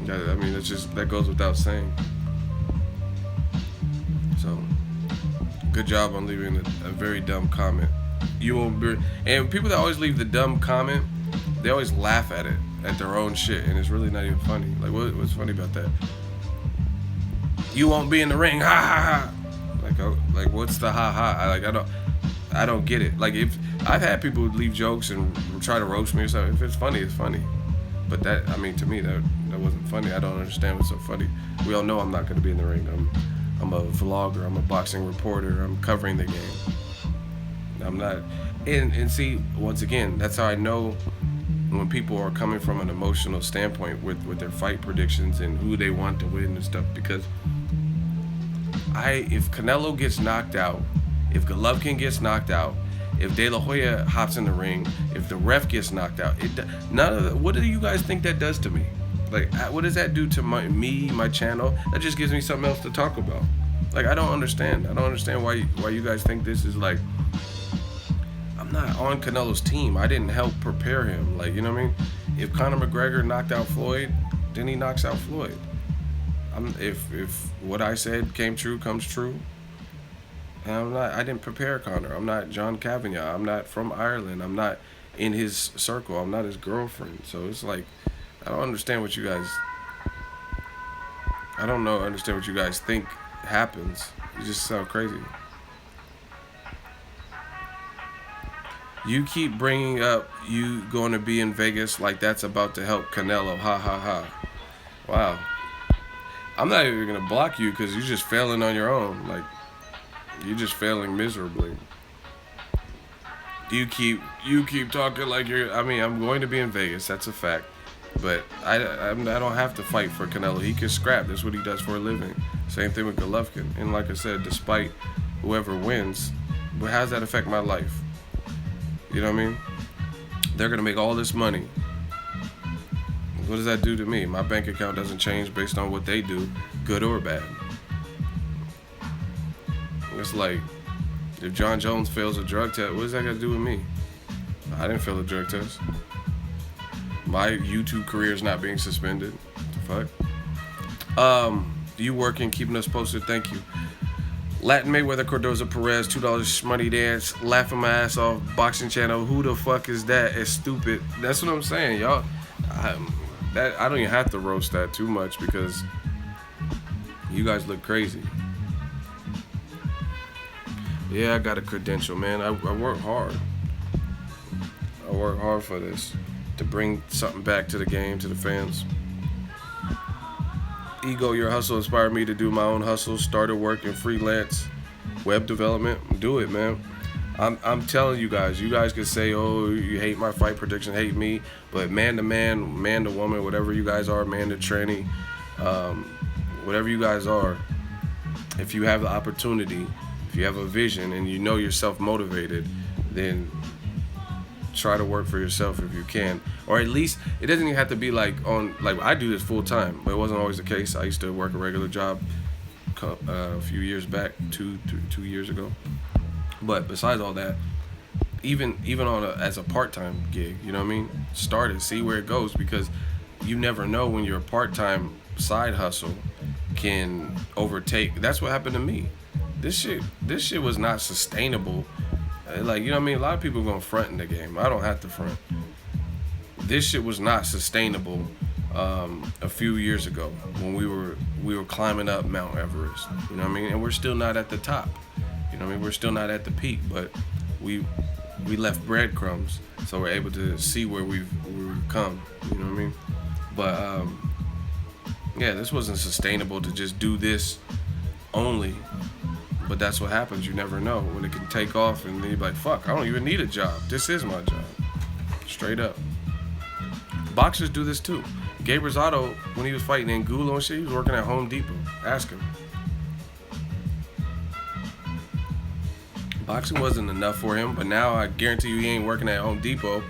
Speaker 1: I mean, it's just, that goes without saying. So, good job on leaving a very dumb comment. You won't be, and people that always leave the dumb comment, they always laugh at it, at their own shit, and it's really not even funny. Like, what's funny about that? You won't be in the ring, ha ha ha. Like what's the ha ha? I don't get it. Like, if I've had people leave jokes and try to roast me or something, if it's funny, it's funny. But that, I mean, to me, that wasn't funny. I don't understand what's so funny. We all know I'm not going to be in the ring. I'm a vlogger. I'm a boxing reporter. I'm covering the game. I'm not. And see, once again, that's how I know when people are coming from an emotional standpoint with their fight predictions and who they want to win and stuff. Because if Canelo gets knocked out, if Golovkin gets knocked out, if De La Hoya hops in the ring, if the ref gets knocked out, what do you guys think that does to me? Like, what does that do to my channel? That just gives me something else to talk about. Like, I don't understand. I don't understand why you guys think this is like, I'm not on Canelo's team. I didn't help prepare him. Like, you know what I mean? If Conor McGregor knocked out Floyd, then he knocks out Floyd. If what I said comes true, and I didn't prepare Conor. I'm not John Cavagna. I'm not from Ireland. I'm not in his circle. I'm not his girlfriend. So it's like, I don't understand what you guys think happens. You just sound crazy. You keep bringing up you going to be in Vegas like that's about to help Canelo. Ha ha ha. Wow. I'm not even going to block you because you're just failing on your own. Like, you're just failing miserably. You keep talking like I'm going to be in Vegas. That's a fact. But I don't have to fight for Canelo. He can scrap. That's what he does for a living. Same thing with Golovkin. And like I said, despite whoever wins, but how does that affect my life? You know what I mean? They're going to make all this money. What does that do to me? My bank account doesn't change based on what they do, good or bad. It's like, if John Jones fails a drug test, what does that got to do with me? I didn't fail a drug test. My YouTube career is not being suspended. What the fuck? You working, keeping us posted, thank you. Latin Mayweather Cordoza Perez, $2 shmoney dance, laughing my ass off, boxing channel. Who the fuck is that? It's stupid. That's what I'm saying, y'all. I don't even have to roast that too much because You guys look crazy. Yeah, I got a credential, man. I work hard. I work hard for this, to bring something back to the game, to the fans. Ego, your hustle inspired me to do my own hustle. Started working freelance web development. Do it, man. I'm telling you guys can say, oh, you hate my fight prediction, hate me, but man to man, man to woman, whatever you guys are, man to tranny, whatever you guys are, if you have the opportunity, if you have a vision and you know you're self-motivated, then try to work for yourself if you can. Or at least, it doesn't even have to be like I do this full time, but it wasn't always the case. I used to work a regular job a few years back, two years ago. But besides all that, even on as a part-time gig, you know what I mean? Start it, see where it goes, because you never know when your part-time side hustle can overtake. That's what happened to me. This shit was not sustainable. Like, you know what I mean? A lot of people gonna front in the game. I don't have to front. This shit was not sustainable a few years ago when we were climbing up Mount Everest. You know what I mean? And we're still not at the top. You know what I mean? We're still not at the peak, but we left breadcrumbs, so we're able to see where we've come. You know what I mean? But yeah, this wasn't sustainable to just do this only. But that's what happens. You never know when it can take off, and then you're like, fuck, I don't even need a job. This is my job. Straight up. Boxers do this too. Gabe Rosado, when he was fighting Angulo and shit, he was working at Home Depot. Ask him. Boxing wasn't enough for him, but now I guarantee you he ain't working at Home Depot.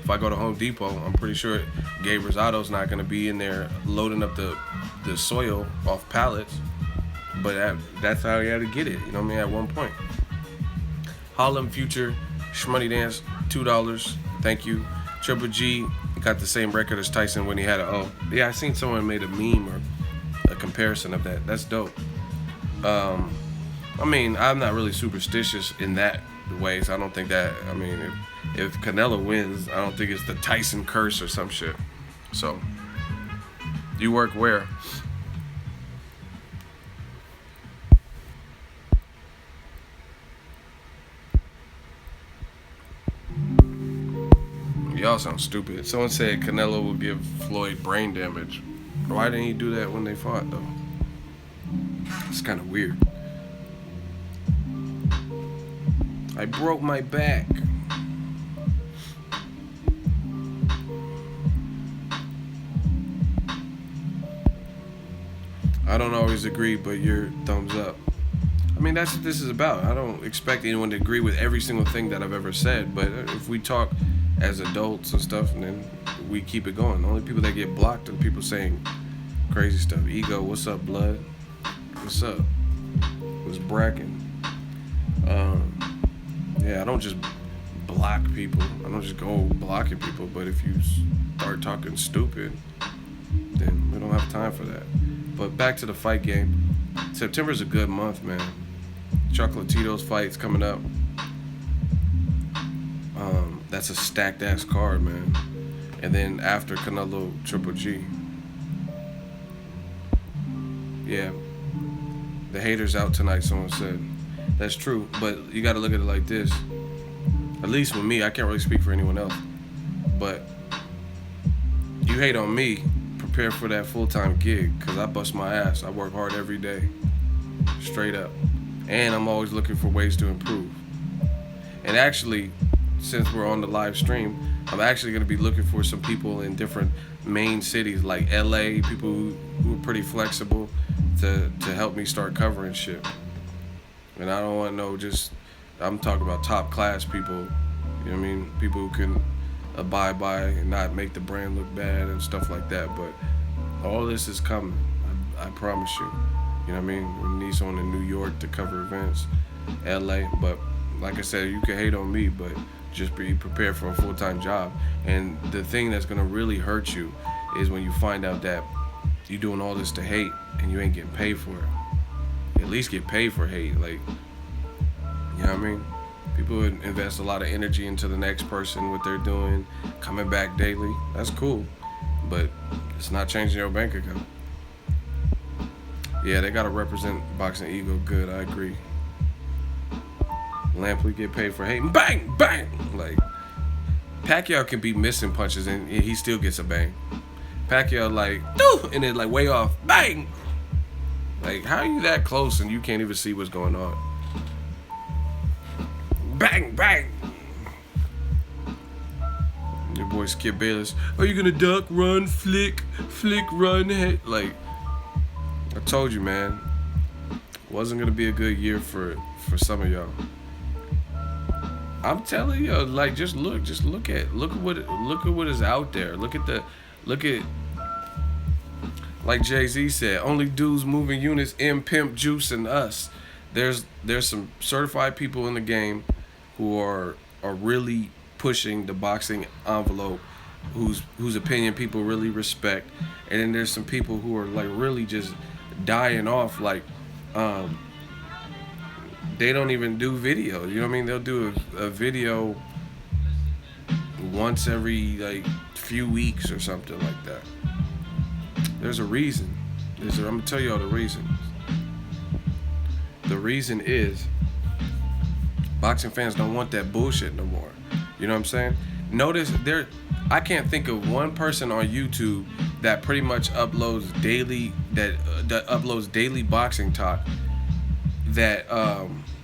Speaker 1: If I go to Home Depot, I'm pretty sure Gabe Rosado's not going to be in there loading up the soil off pallets. But that's how he had to get it, you know what I mean, at one point. Harlem Future, Shmoney Dance, $2. Thank you. Triple G got the same record as Tyson when he had a O. Yeah, I seen someone made a meme or a comparison of that. That's dope. I mean, I'm not really superstitious in that way, so I don't think that, I mean, if Canelo wins, I don't think it's the Tyson curse or some shit. So, you work where? Y'all sound stupid. Someone said Canelo will give Floyd brain damage. Why didn't he do that when they fought, though? It's kind of weird. I broke my back. I don't always agree, but your thumbs up. I mean, that's what this is about. I don't expect anyone to agree with every single thing that I've ever said, but if we talk as adults and stuff, and then we keep it going. The only people that get blocked are people saying crazy stuff. Ego, what's up, blood? What's up? What's bracking? Yeah, I don't just block people. I don't just go blocking people, but if you start talking stupid, then we don't have time for that. But back to the fight game. September's a good month, man. Chocolatito's fight's coming up. That's a stacked ass card, man. And then after Canelo, Triple G. Yeah. The haters out tonight, someone said. That's true, but you gotta look at it like this. At least with me, I can't really speak for anyone else. But you hate on me, prepare for that full-time gig, because I bust my ass. I work hard every day. Straight up. And I'm always looking for ways to improve. And actually, since we're on the live stream, I'm actually going to be looking for some people in different main cities like LA, people who are pretty flexible to help me start covering shit. And I don't want I'm talking about top class people, you know what I mean? People who can abide by and not make the brand look bad and stuff like that. But all this is coming, I promise you. You know what I mean? We need someone in New York to cover events, LA, but like I said, you can hate on me, but just be prepared for a full-time job. And the thing that's gonna really hurt you is when you find out that you're doing all this to hate and you ain't getting paid for it. At least get paid for hate, like, you know what I mean? People would invest a lot of energy into the next person, what they're doing, coming back daily. That's cool, but it's not changing your bank account. Yeah, they gotta represent Boxingego good. I agree. Lampley get paid for hating. Bang, bang. Like Pacquiao can be missing punches and he still gets a bang. Pacquiao like, doo, and then like way off, bang. Like, how are you that close and you can't even see what's going on? Bang, bang. Your boy Skip Bayless. Are you gonna duck, run, flick, run? Hey, like, I told you, man. Wasn't gonna be a good year for some of y'all. I'm telling you, like, just look at what is out there. Look at like Jay-Z said, only dudes moving units in Pimp Juice and us. There's some certified people in the game who are really pushing the boxing envelope, whose opinion people really respect, and then there's some people who are like really just dying off, like they don't even do videos. You know what I mean? They'll do a video once every like few weeks or something like that. There's a reason. I'm gonna tell you all the reasons. The reason is boxing fans don't want that bullshit no more. You know what I'm saying? Notice I can't think of one person on YouTube that pretty much uploads daily boxing talk. That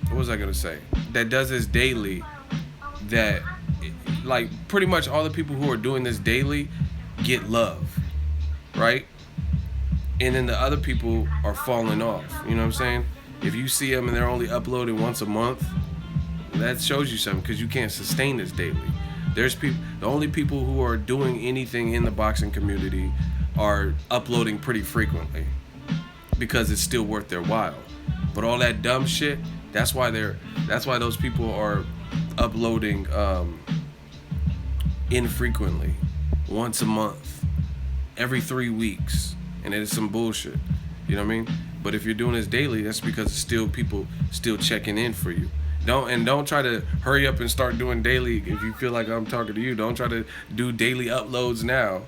Speaker 1: what was I gonna say? That does this daily. That like pretty much all the people who are doing this daily get love, right? And then the other people are falling off. You know what I'm saying? If you see them and they're only uploading once a month, that shows you something, because you can't sustain this daily. There's people. The only people who are doing anything in the boxing community are uploading pretty frequently, because it's still worth their while. But all that dumb shit, that's why those people are uploading infrequently, once a month, every 3 weeks, and it is some bullshit. You know what I mean? But if you're doing this daily, that's because it's still people still checking in for you. Don't try to hurry up and start doing daily. If you feel like I'm talking to you, don't try to do daily uploads now.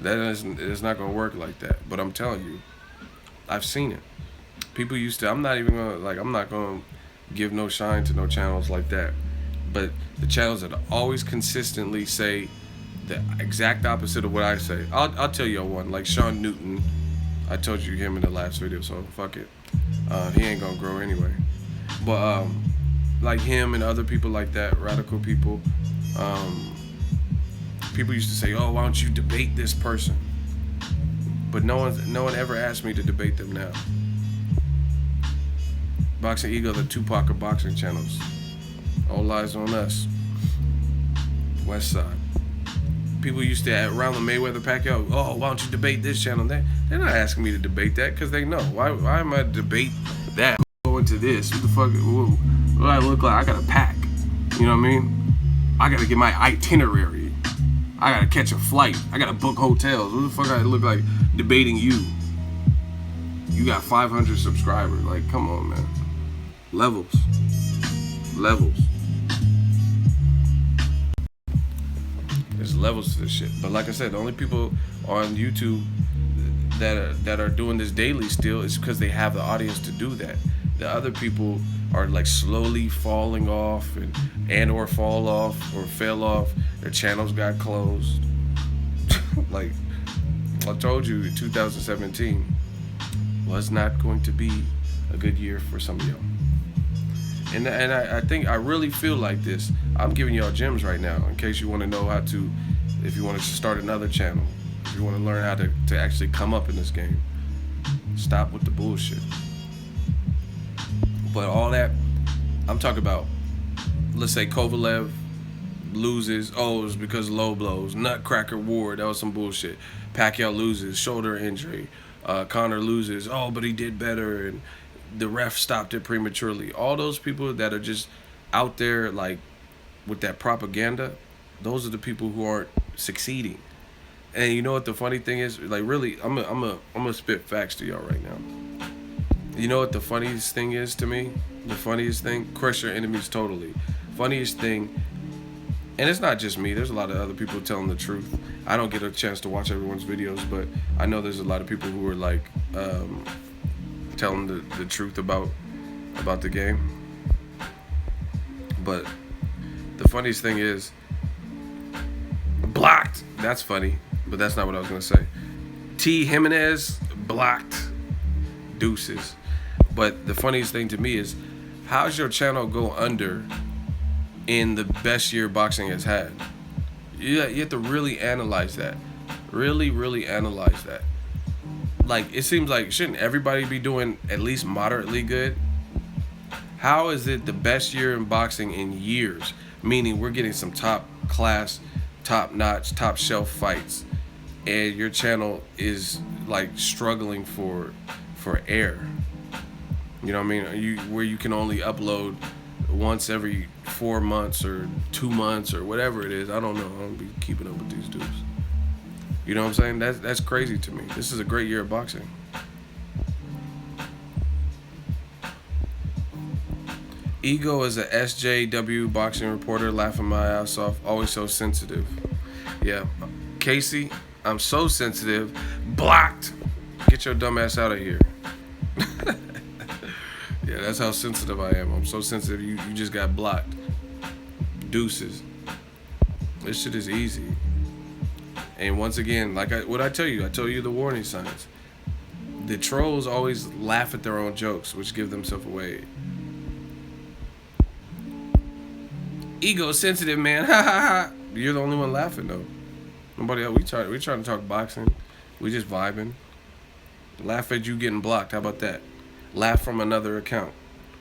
Speaker 1: It's not gonna work like that. But I'm telling you, I've seen it. People used to. I'm not gonna give no shine to no channels like that. But the channels that always consistently say the exact opposite of what I say. I'll tell you one, like Sean Newton. I told you him in the last video, so fuck it. He ain't gonna grow anyway. But like him and other people like that, radical people. People used to say, "Oh, why don't you debate this person?" But no one ever asked me to debate them now. Boxingego, the Tupac of boxing channels. All lies on us. West Side. People used to, around the Mayweather Pacquiao, "Oh, why don't you debate this channel?" They're not asking me to debate that, because they know. Why am I to debate that? Go into this. What the fuck? What do I look like? I got a pack. You know what I mean? I gotta get my itinerary. I gotta catch a flight. I gotta book hotels. What the fuck I look like debating you? You got 500 subscribers. Like, come on, man. Levels. There's levels to this shit. But like I said, the only people on YouTube that are doing this daily still is because they have the audience to do that. The other people are like slowly falling off and or fall off or fell off. Their channels got closed. Like I told you, 2017 was not going to be a good year for some of y'all. And I think I really feel like this. I'm giving y'all gems right now in case you want to know how to, if you want to start another channel, if you want to learn how to actually come up in this game. Stop with the bullshit. But all that, I'm talking about, let's say Kovalev loses, oh, it was because of low blows. Nutcracker Ward, that was some bullshit. Pacquiao loses, shoulder injury. Conor loses, oh, but he did better, and the ref stopped it prematurely. All those people that are just out there like with that propaganda, those are the people who aren't succeeding. And you know what the funny thing is? Like, really, I'm gonna spit facts to y'all right now. You know what the funniest thing is to me? The funniest thing? Crush your enemies totally. Funniest thing, and it's not just me. There's a lot of other people telling the truth. I don't get a chance to watch everyone's videos, but I know there's a lot of people who are like telling the truth about the game. But the funniest thing is, blocked. That's funny, but that's not what I was gonna say. T. Jimenez blocked. Deuces. But the funniest thing to me is, how's your channel go under in the best year boxing has had? You have to really analyze that. Really analyze that. Like, it seems like, shouldn't everybody be doing at least moderately good? How is it the best year in boxing in years? Meaning we're getting some top class, top notch, top shelf fights, and your channel is like struggling for air. You know what I mean? Where you can only upload once every 4 months or 2 months or whatever it is. I don't know. I don't be keeping up with these dudes. You know what I'm saying? That's crazy to me. This is a great year of boxing. Ego is a SJW boxing reporter, laughing my ass off, always so sensitive. Yeah, Casey, I'm so sensitive. Blocked. Get your dumb ass out of here. Yeah, that's how sensitive I am. I'm so sensitive. You just got blocked. Deuces. This shit is easy. And once again, like what I tell you the warning signs. The trolls always laugh at their own jokes, which give themselves away. Ego sensitive, man. Ha ha ha. You're the only one laughing though. Nobody else. We trying to talk boxing. We just vibing. Laugh at you getting blocked. How about that? Laugh from another account.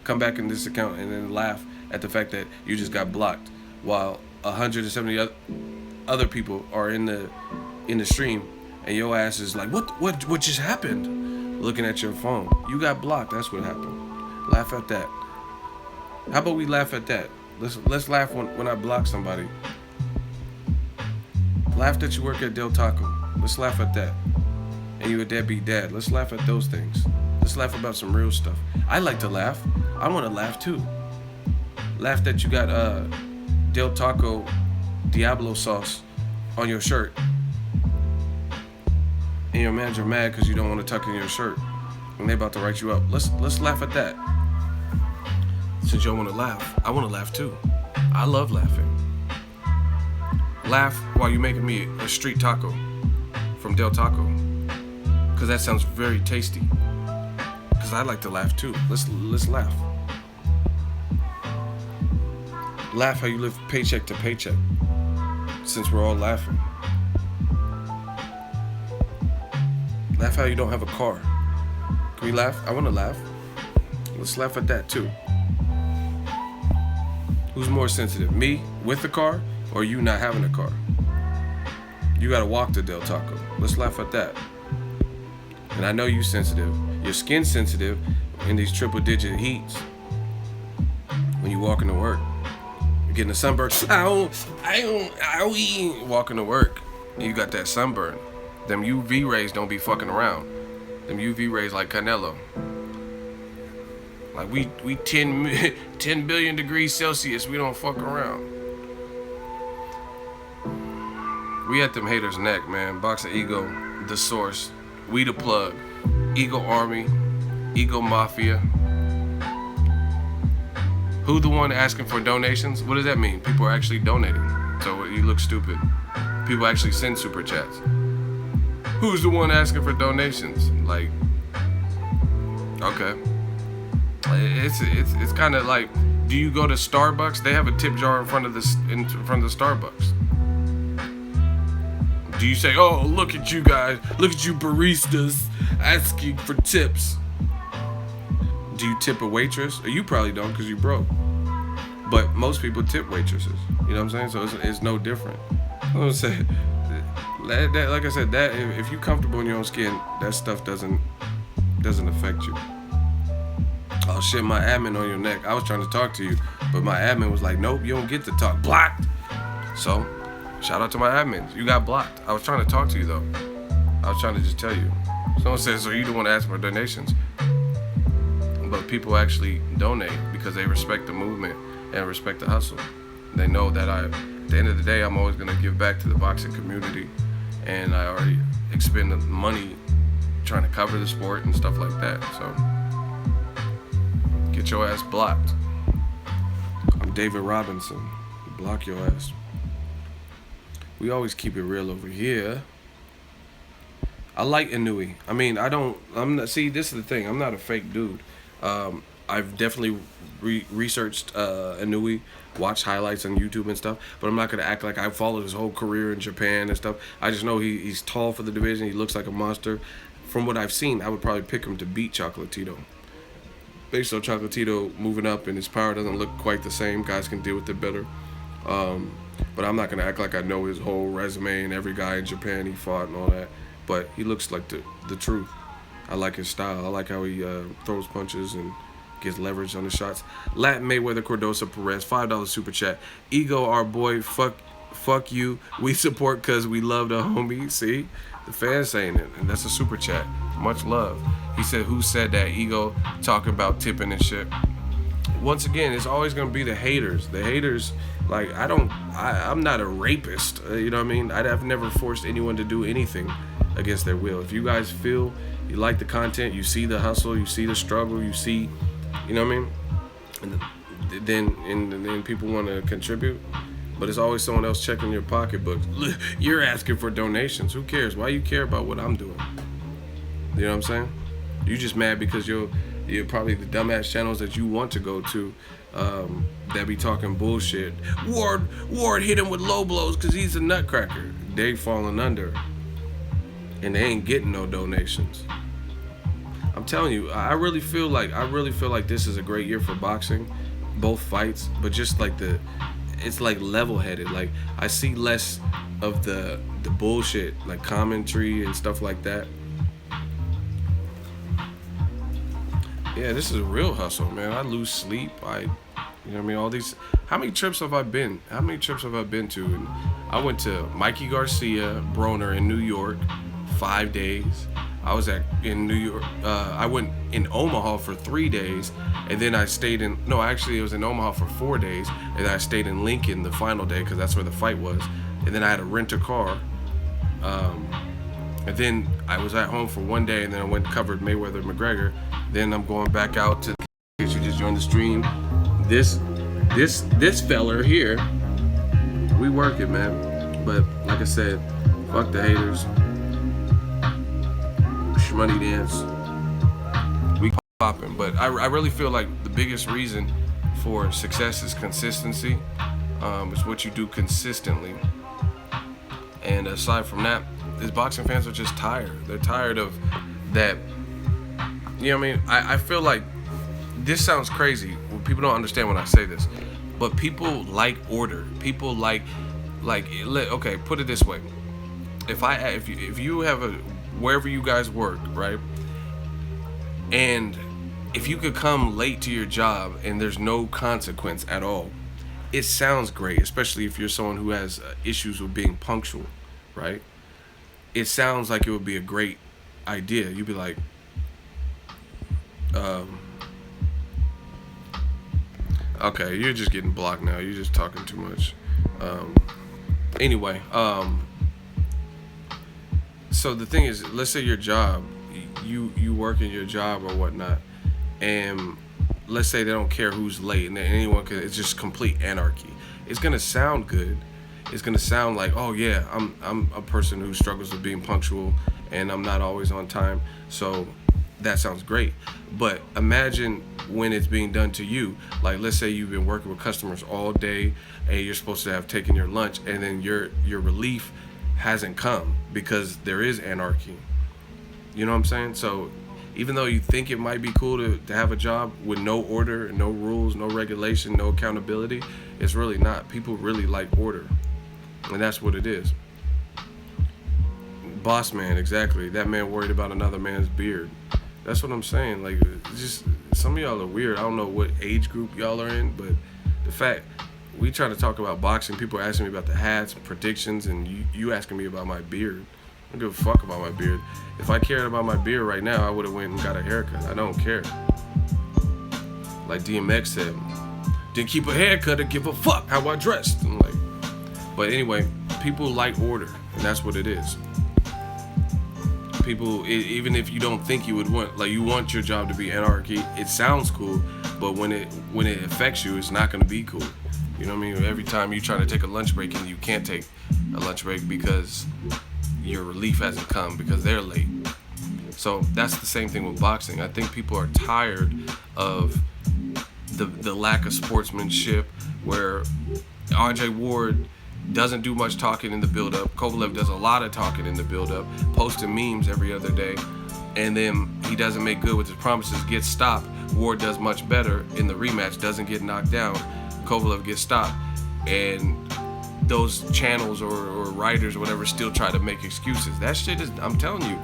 Speaker 1: Come back in this account and then laugh at the fact that you just got blocked, while 170 other people are in the stream, and your ass is like, what just happened? Looking at your phone. You got blocked. That's what happened. Laugh at that. How about we laugh at that? Let's laugh when I block somebody. Laugh that you work at Del Taco. Let's laugh at that. And you a deadbeat dad. Let's laugh at those things. Let's laugh about some real stuff. I like to laugh. I want to laugh too. Laugh that you got Del Taco Diablo sauce on your shirt, and your manager mad because you don't want to tuck in your shirt, and they about to write you up. Let's laugh at that. Since y'all want to laugh, I want to laugh too. I love laughing. Laugh while you're making me a street taco from Del Taco, because that sounds very tasty. Because I like to laugh too. Let's laugh. Laugh how you live paycheck to paycheck, since we're all laughing. Laugh how you don't have a car. Can we laugh? I want to laugh. Let's laugh at that too. Who's more sensitive, me with the car or you not having a car? You gotta walk to Del Taco. Let's laugh at that. And I know you sensitive. Your skin's sensitive in these triple digit heats. When you walking to work, you're getting a sunburn. Walking to work, you got that sunburn. Them UV rays don't be fucking around. Them UV rays like Canelo. Like we 10 billion degrees Celsius. We don't fuck around. We at them haters' neck, man. Boxingego, the source. We the plug. Ego Army. Ego Mafia. Who the one asking for donations? What does that mean? People are actually donating. So you look stupid. People actually send super chats. Who's the one asking for donations? Like, okay. It's kind of like, do you go to Starbucks? They have a tip jar in front of the Starbucks. Do you say, oh, look at you guys, look at you baristas asking for tips? Do you tip a waitress? Or you probably don't because you broke. But most people tip waitresses. You know what I'm saying? So it's no different. I'm gonna say that, like I said, that if you're comfortable in your own skin, that stuff doesn't affect you. Oh shit, my admin on your neck. I was trying to talk to you, but my admin was like, nope, you don't get to talk. Blocked. So, shout out to my admins. You got blocked. I was trying to talk to you though. I was trying to just tell you. Someone says, so you don't want to ask for donations. But people actually donate because they respect the movement and respect the hustle. They know that at the end of the day, I'm always going to give back to the boxing community. And I already expend the money trying to cover the sport and stuff like that. So Get your ass blocked. I'm David Robinson. Block your ass. We always keep it real over here. I like Inui. I mean, I'm not. See, this is the thing. I'm not a fake dude. I've definitely researched Inui, watched highlights on YouTube and stuff. But I'm not gonna act like I followed his whole career in Japan and stuff. I just know he's tall for the division. He looks like a monster. From what I've seen, I would probably pick him to beat Chocolatito. Based on Chocolatito moving up and his power doesn't look quite the same. Guys can deal with it better. But I'm not gonna act like I know his whole resume and every guy in Japan he fought and all that. But he looks like the truth. I like his style. I like how he throws punches and gets leverage on the shots. Latin Mayweather Cordosa Perez, $5 super chat. Ego, our boy, fuck you. We support cause we love the homie. See, the fans saying it, and that's a super chat. Much love. He said, "Who said that?" Ego talking about tipping and shit. Once again, it's always gonna be the haters. The haters, like I'm not a rapist. You know what I mean? I've never forced anyone to do anything against their will. If you guys feel you like the content, you see the hustle, you see the struggle, you see, you know what I mean? And then people want to contribute, but it's always someone else checking your pocketbook. You're asking for donations. Who cares? Why you care about what I'm doing? You know what I'm saying? You just mad because you're probably the dumbass channels that you want to go to that be talking bullshit. Ward hit him with low blows because he's a nutcracker. They falling under. And they ain't getting no donations. I'm telling you, I really feel like this is a great year for boxing, both fights, but just like it's like level-headed. Like I see less of the bullshit, like commentary and stuff like that. Yeah, this is a real hustle, man. I lose sleep. You know what I mean? All these. How many trips have I been? How many trips have I been to? And I went to Mikey Garcia, Broner in New York. 5 days. I was in New York. I went in Omaha for 3 days, and then I stayed in. No, actually, it was in Omaha for 4 days, and then I stayed in Lincoln the final day because that's where the fight was. And then I had to rent a car. And then I was at home for 1 day, and then I went and covered Mayweather McGregor. Then I'm going back out to. In case you just joined the stream, this feller here, we work it, man. But like I said, fuck the haters. Money dance, we popping. But I really feel like the biggest reason for success is consistency. It's what you do consistently. And aside from that, these boxing fans are just tired. They're tired of that. You know what I mean? I feel like this sounds crazy. People don't understand when I say this, but people like order. People like okay, put it this way. If you have a wherever you guys work, right? And if you could come late to your job and there's no consequence at all, it sounds great, especially if you're someone who has issues with being punctual, right? It sounds like it would be a great idea. You'd be like, okay, you're just getting blocked now. You're just talking too much. Anyway, so the thing is, let's say your job, you work in your job or whatnot, and let's say they don't care who's late, and anyone can. It's just complete anarchy. It's gonna sound good. It's gonna sound like, oh yeah, I'm a person who struggles with being punctual, and I'm not always on time. So that sounds great. But imagine when it's being done to you. Like, let's say you've been working with customers all day, and you're supposed to have taken your lunch, and then your relief hasn't come because there is anarchy. You know what I'm saying? So even though you think it might be cool to have a job with no order, no rules, no regulation, no accountability, it's really not. People really like order, and that's what it is. Boss man, exactly. That man worried about another man's beard. That's what I'm saying. Like, just some of y'all are weird. I don't know what age group y'all are in, but the fact we try to talk about boxing, people are asking me about the hats, predictions, and you asking me about my beard. I don't give a fuck about my beard. If I cared about my beard right now, I would have went and got a haircut. I don't care. Like DMX said, didn't keep a haircut or give a fuck how I dressed. I'm like, but anyway, people like order, and that's what it is. people, even if you don't think you would want, like you want your job to be anarchy, it sounds cool, but when it affects you, it's not going to be cool. You know what I mean? Every time you try to take a lunch break and you can't take a lunch break because your relief hasn't come because they're late. So that's the same thing with boxing. I think people are tired of the lack of sportsmanship, where Andre Ward doesn't do much talking in the build-up. Kovalev does a lot of talking in the build-up, posting memes every other day, and then he doesn't make good with his promises, gets stopped. Ward does much better in the rematch, doesn't get knocked down. Kovalev gets stopped, and those channels or writers or whatever still try to make excuses. That shit is, I'm telling you,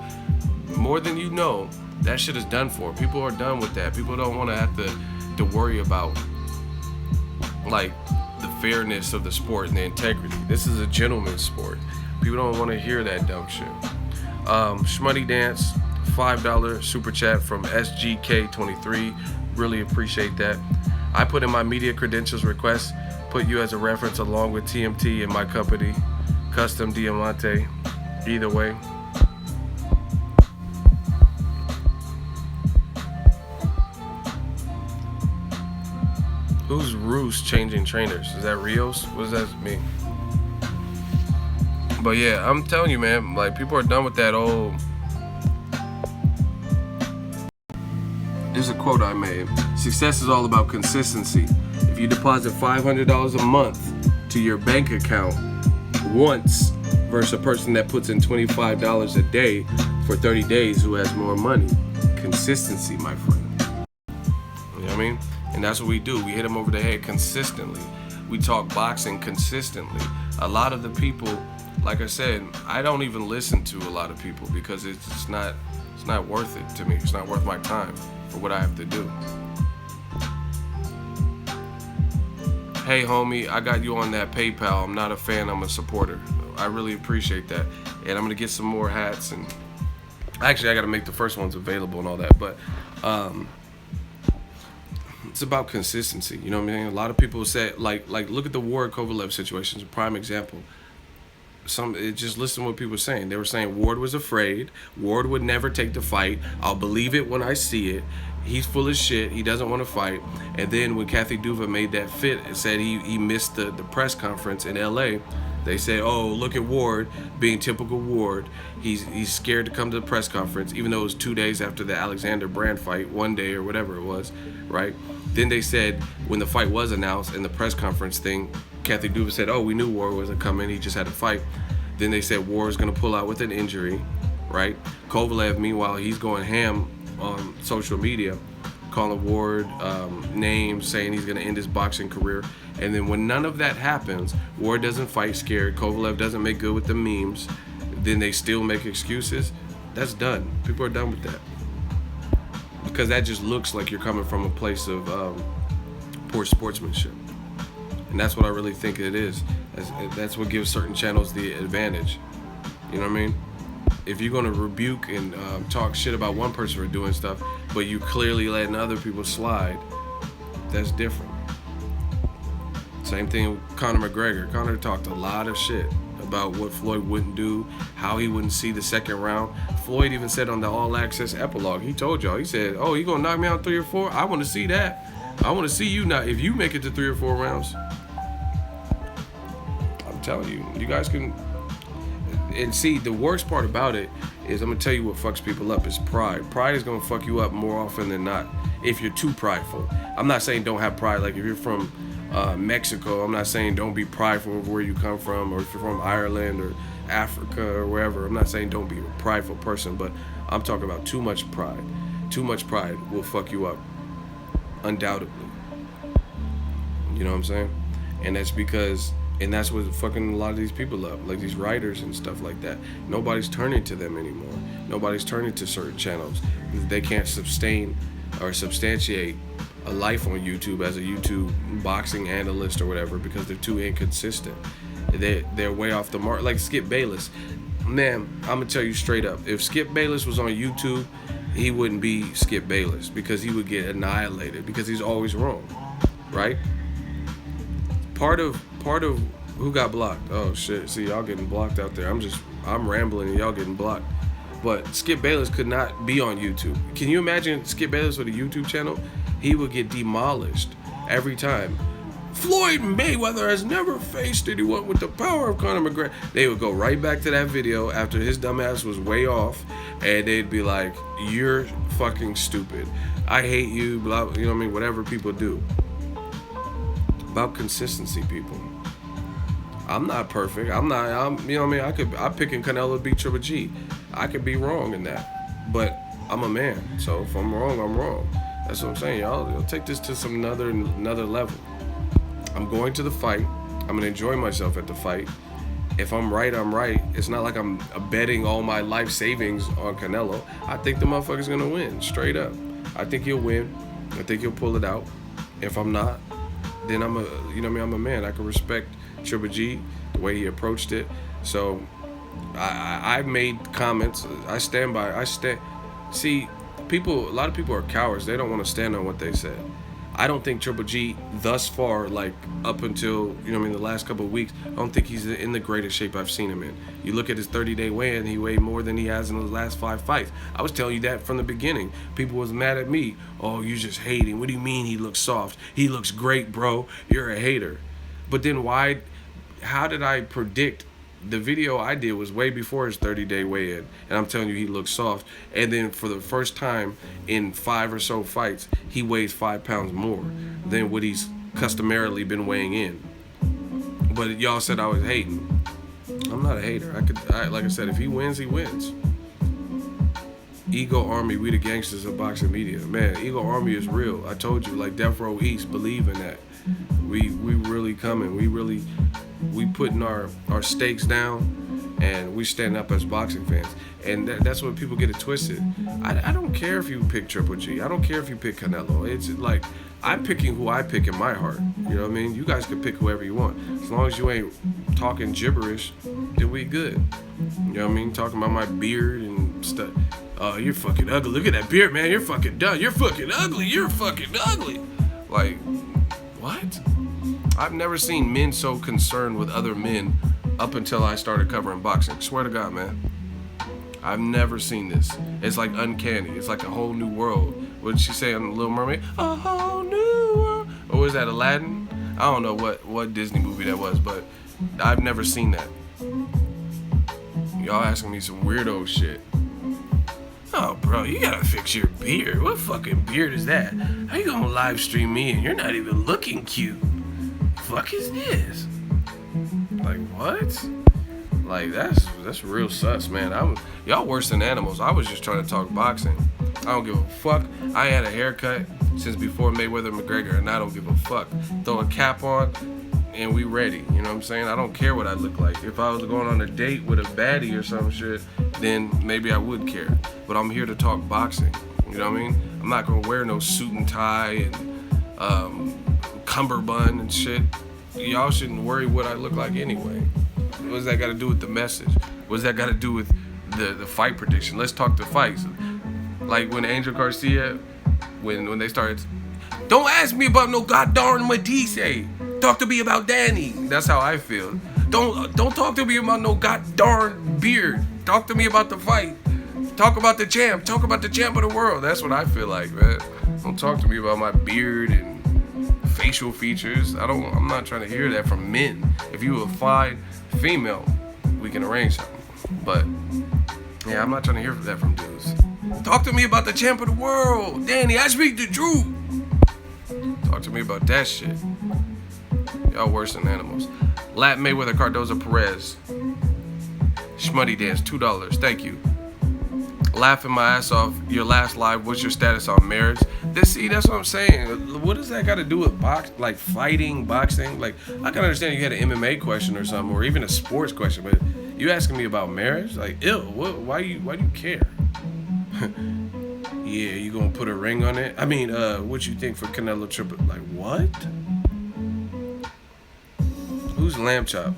Speaker 1: more than you know, that shit is done for. People are done with that. People don't want to have to worry about like the fairness of the sport and the integrity. This is a gentleman's sport. People don't want to hear that dumb shit. Shmutty Dance, $5 super chat from SGK23. Really appreciate that. I put in my media credentials request, put you as a reference along with TMT and my company, Custom Diamante. Either way. Who's Roos changing trainers? Is that Rios? What does that mean? But yeah, I'm telling you, man, like people are done with that old. There's a quote I made. Success is all about consistency. If you deposit $500 a month to your bank account once versus a person that puts in $25 a day for 30 days who has more money. Consistency, my friend. You know what I mean? And that's what we do. We hit them over the head consistently. We talk boxing consistently. A lot of the people, like I said, I don't even listen to a lot of people because it's not worth it to me. It's not worth my time for what I have to do. Hey homie, I got you on that PayPal. I'm not a fan, I'm a supporter. I really appreciate that. And I'm gonna get some more hats, and actually I gotta make the first ones available and all that, but it's about consistency. You know what I mean? A lot of people say, like look at the Ward Kovalev situation. It's a prime example. Just listen to what people were saying. They were saying Ward was afraid. Ward would never take the fight. I'll believe it when I see it. He's full of shit. He doesn't want to fight. And then when Kathy Duva made that fit and said he missed the press conference in LA, they said, oh, look at Ward being typical Ward. He's scared to come to the press conference, even though it was 2 days after the Alexander Brand fight, 1 day or whatever it was, right? Then they said when the fight was announced in the press conference thing, Kathy Duva said, oh, we knew Ward wasn't coming. He just had to fight. Then they said Ward was going to pull out with an injury, right? Kovalev, meanwhile, he's going ham on social media, calling Ward names, saying he's going to end his boxing career. And then when none of that happens, Ward doesn't fight scared, Kovalev doesn't make good with the memes, then they still make excuses. That's done. People are done with that. Because that just looks like you're coming from a place of poor sportsmanship. And that's what I really think it is. That's what gives certain channels the advantage. You know what I mean? If you're going to rebuke and talk shit about one person for doing stuff, but you clearly letting other people slide, that's different. Same thing with Conor McGregor. Conor talked a lot of shit about what Floyd wouldn't do, how he wouldn't see the second round. Floyd even said on the All Access epilogue, he told y'all, he said, oh, you going to knock me out 3 or 4? I want to see that. I want to see you not. If you make it to 3 or 4 rounds, I'm telling you, you guys can. And see, the worst part about it is, I'm going to tell you what fucks people up is pride. Pride is going to fuck you up more often than not if you're too prideful. I'm not saying don't have pride. Like if you're from Mexico, I'm not saying don't be prideful of where you come from, or if you're from Ireland or Africa or wherever. I'm not saying don't be a prideful person, but I'm talking about too much pride. Too much pride will fuck you up, undoubtedly. You know what I'm saying? And that's because, and that's what fucking a lot of these people up, like these writers and stuff like that. Nobody's turning to them anymore. Nobody's turning to certain channels. They can't sustain or substantiate a life on YouTube as a YouTube boxing analyst or whatever because they're too inconsistent. They're way off the mark. Like Skip Bayless. Man, I'm gonna tell you straight up, if Skip Bayless was on YouTube, he wouldn't be Skip Bayless because he would get annihilated because he's always wrong, right? Part of who got blocked? Oh shit! See, y'all getting blocked out there. I'm rambling and y'all getting blocked. But Skip Bayless could not be on YouTube. Can you imagine Skip Bayless with a YouTube channel? He would get demolished every time. Floyd Mayweather has never faced anyone with the power of Conor McGregor. They would go right back to that video after his dumbass was way off, and they'd be like, "You're fucking stupid. I hate you." Blah, you know what I mean? Whatever people do. About consistency, people. I'm not perfect. You know what I mean? I'm picking Canelo to beat Triple G. I could be wrong in that, but I'm a man. So if I'm wrong, I'm wrong. That's what I'm saying, y'all. You'll take this to some another level. I'm going to the fight. I'm gonna enjoy myself at the fight. If I'm right, I'm right. It's not like I'm betting all my life savings on Canelo. I think the motherfucker's gonna win, straight up. I think he'll win. I think he'll pull it out. If I'm not, then I'm a man. I can respect Triple G, the way he approached it. So I made comments. I stand by. See, a lot of people are cowards. They don't want to stand on what they said. I don't think Triple G thus far, like up until, the last couple of weeks, I don't think he's in the greatest shape I've seen him in. You look at his 30-day weigh-in, he weighed more than he has in his last 5 fights. I was telling you that from the beginning. People was mad at me. Oh, you just hating. What do you mean he looks soft? He looks great, bro. You're a hater. But then how did I predict? The video I did was way before his 30-day weigh-in, and I'm telling you he looks soft. And then for the first time in 5 or so fights, he weighs 5 pounds more than what he's customarily been weighing in. But y'all said I was hating. I'm not a hater. Like I said, if he wins, he wins. Ego Army, we the gangsters of boxing media. Man, Ego Army is real. I told you, like Death Row East, believe in that. We really coming. We putting our stakes down, and we stand up as boxing fans. And that's what people get it twisted. I don't care if you pick Triple G. I don't care if you pick Canelo. It's like, I'm picking who I pick in my heart. You know what I mean? You guys can pick whoever you want. As long as you ain't talking gibberish, then we good. You know what I mean? Talking about my beard and stuff. Oh, you're fucking ugly. Look at that beard, man. You're fucking done. You're fucking ugly. You're fucking ugly. Like, what? I've never seen men so concerned with other men up until I started covering boxing. Swear to God, man. I've never seen this. It's like uncanny. It's like a whole new world. What did she say on The Little Mermaid? A whole new world. Or was that Aladdin? I don't know what Disney movie that was, but I've never seen that. Y'all asking me some weirdo shit. Oh, bro, you gotta fix your beard. What fucking beard is that? How you gonna live stream me and you're not even looking cute? Fuck is this? Like, what? Like, that's real sus, man. Y'all worse than animals. I was just trying to talk boxing. I don't give a fuck. I had a haircut since before Mayweather McGregor, and I don't give a fuck. Throw a cap on, and we ready. You know what I'm saying? I don't care what I look like. If I was going on a date with a baddie or some shit, then maybe I would care. But I'm here to talk boxing. You know what I mean? I'm not gonna wear no suit and tie and cummerbund and shit. Y'all shouldn't worry what I look like anyway. What does that got to do with the message? What does that got to do with the fight prediction? Let's talk the fights. Like when Angel Garcia, when they started, don't ask me about no goddamn Matisse. Talk to me about Danny. That's how I feel. Don't talk to me about no goddamn beard. Talk to me about the fight. Talk about the champ. Talk about the champ of the world. That's what I feel like, man. Don't talk to me about my beard and facial features. I'm not trying to hear that from men. If you a fine female, we can arrange something. But yeah, I'm not trying to hear that from dudes. Talk to me about the champ of the world. Danny, I speak the truth. Talk to me about that shit. Y'all worse than animals. Lat Mayweather, Cardozo, Perez. Schmuddy Dance, $2. Thank you. Laughing my ass off. Your last live. What's your status on marriage? That's what I'm saying. What does that got to do with fighting, boxing? Like, I can understand you had an MMA question or something, or even a sports question, but you asking me about marriage? Like, ew. Why do you care? Yeah, you gonna put a ring on it? I mean, what you think for Canelo Triple? Like, what? Who's Lamb Chop?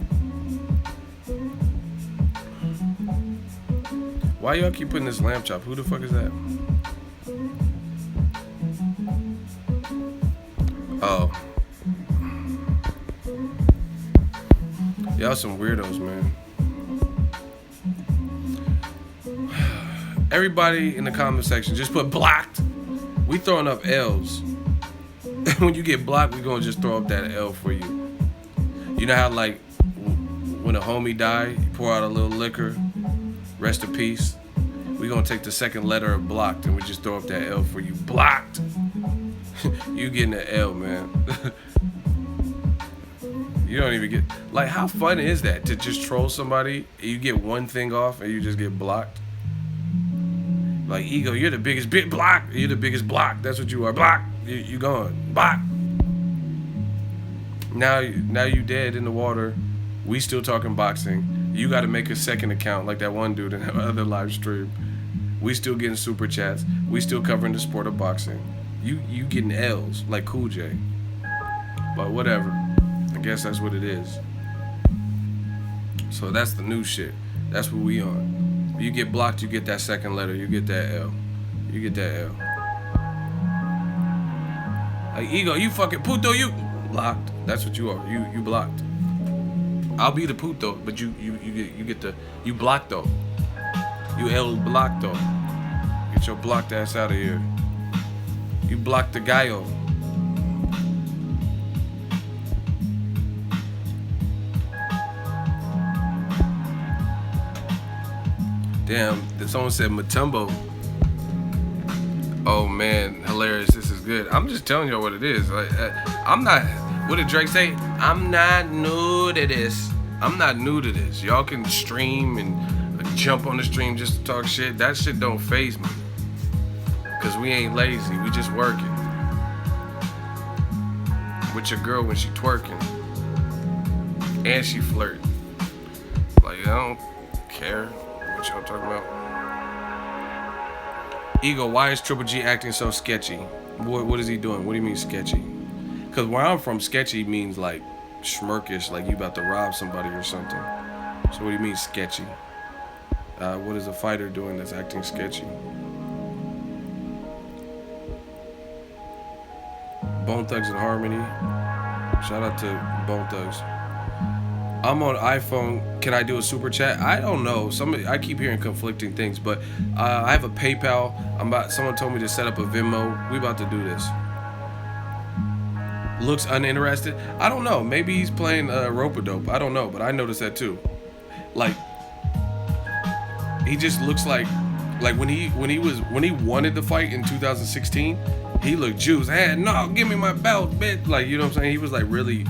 Speaker 1: Why y'all keep putting this Lamb Chop? Who the fuck is that? Oh. Y'all some weirdos, man. Everybody in the comment section, just put blocked. We throwing up L's. When you get blocked, we gonna just throw up that L for you. You know how like when a homie die, you pour out a little liquor, rest in peace. We gonna take the second letter of blocked and we just throw up that L for you. Blocked. You getting an L, man. You don't even get, like, how fun is that to just troll somebody? You get one thing off and you just get blocked. Like, ego, you're the biggest bit block. You're the biggest block. That's what you are. Block. You gone. Block. Now you dead in the water. We still talking boxing. You got to make a second account like that one dude in that other live stream. We still getting super chats. We still covering the sport of boxing. You getting L's like Cool J. But whatever. I guess that's what it is. So that's the new shit. That's what we on. You get blocked, you get that second letter, you get that L. You get that L. Like, ego, you fucking puto, you blocked. That's what you are. You blocked. I'll be the puto, but you get the, you blocked though. You L blocked though. Get your blocked ass out of here. You blocked the gallo. Damn, someone said Matumbo. Oh man, hilarious. This is good. I'm just telling y'all what it is. I'm not, what did Drake say? I'm not new to this. I'm not new to this. Y'all can stream and jump on the stream just to talk shit. That shit don't faze me. Cause we ain't lazy, we just working. With your girl when she twerking. And she flirting. Like, I don't care what y'all talking about. Ego, why is Triple G acting so sketchy? What is he doing? What do you mean sketchy? Cause where I'm from, sketchy means like schmirkish, like you about to rob somebody or something. So what do you mean sketchy? What is a fighter doing that's acting sketchy? Bone Thugs and Harmony. Shout out to Bone Thugs. I'm on iPhone. Can I do a super chat? I don't know. I keep hearing conflicting things, but I have a PayPal. Someone told me to set up a Venmo. We about to do this. Looks uninterested. I don't know. Maybe he's playing rope-a-dope. I don't know, but I noticed that too. Like, he just looks like when he wanted the fight in 2016. He looked juiced. Hey, no, give me my belt, bitch. Like, you know what I'm saying? He was like really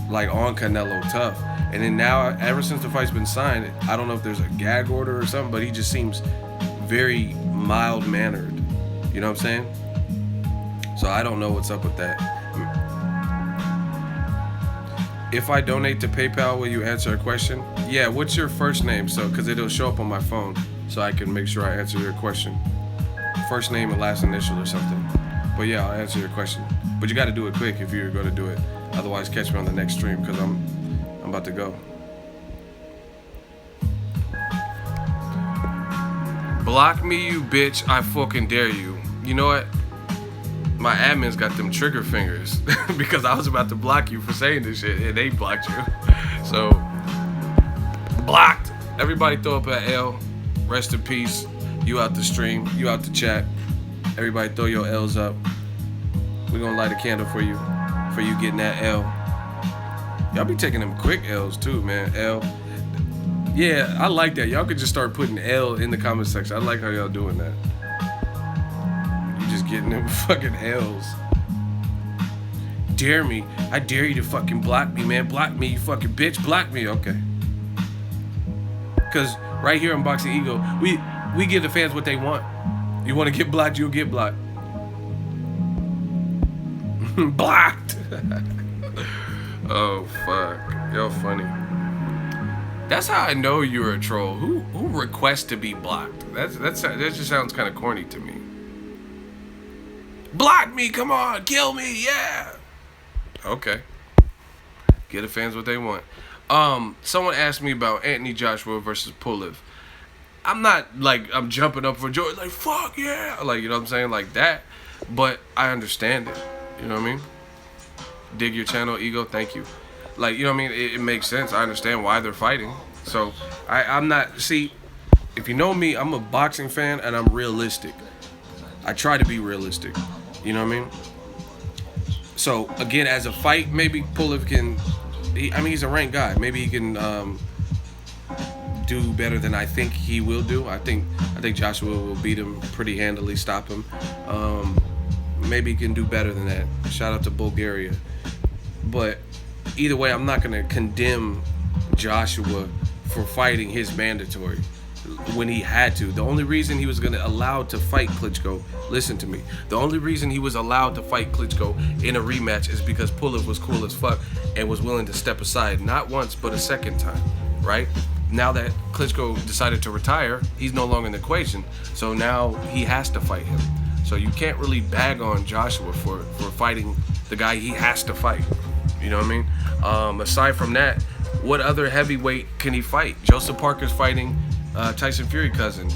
Speaker 1: like on Canelo tough. And then now, ever since the fight's been signed, I don't know if there's a gag order or something, but he just seems very mild-mannered. You know what I'm saying? So I don't know what's up with that. If I donate to PayPal, will you answer a question? Yeah, what's your first name? So, because it'll show up on my phone so I can make sure I answer your question. First name and last initial or something. But yeah, I'll answer your question. But you got to do it quick if you're going to do it. Otherwise, catch me on the next stream because I'm about to go. Block me, you bitch. I fucking dare you. You know what? My admin's got them trigger fingers because I was about to block you for saying this shit and they blocked you. So, blocked. Everybody throw up an L. Rest in peace. You out the stream. You out the chat. Everybody throw your L's up. We're gonna light a candle for you getting that L. Y'all be taking them quick L's too, man. L. Yeah, I like that. Y'all could just start putting L in the comment section. I like how y'all doing that. You just getting them fucking L's. Dare me. I dare you to fucking block me, man. Block me, you fucking bitch. Block me. Okay. Because right here on Boxingego, we give the fans what they want. You want to get blocked, you'll get blocked. Blocked. Oh fuck, y'all funny. That's how I know you're a troll. Who requests to be blocked? That just sounds kind of corny to me. Block me, come on, kill me, yeah. Okay. Get the fans what they want. Someone asked me about Anthony Joshua versus Pulev. I'm not like I'm jumping up for joy, like fuck yeah, like you know what I'm saying, like that. But I understand it. You know what I mean? Dig your channel, Ego. Thank you. Like you know what I mean? It makes sense. I understand why they're fighting. So I'm not. See, if you know me, I'm a boxing fan and I'm realistic. I try to be realistic. You know what I mean? So again, as a fight, maybe Pulev can. He's a ranked guy. Maybe he can do better than I think he will do. I think Joshua will beat him pretty handily, stop him. Maybe he can do better than that. Shout out to Bulgaria. But either way, I'm not gonna condemn Joshua for fighting his mandatory when he had to. The only reason he was allowed to fight Klitschko, listen to me, the only reason he was allowed to fight Klitschko in a rematch is because Pulev was cool as fuck and was willing to step aside, not once but a second time, right? Now that Klitschko decided to retire, he's no longer in the equation, so now he has to fight him. So you can't really bag on Joshua for fighting the guy he has to fight. You know what I mean? Aside from that, what other heavyweight can he fight? Joseph Parker's fighting Tyson Fury cousin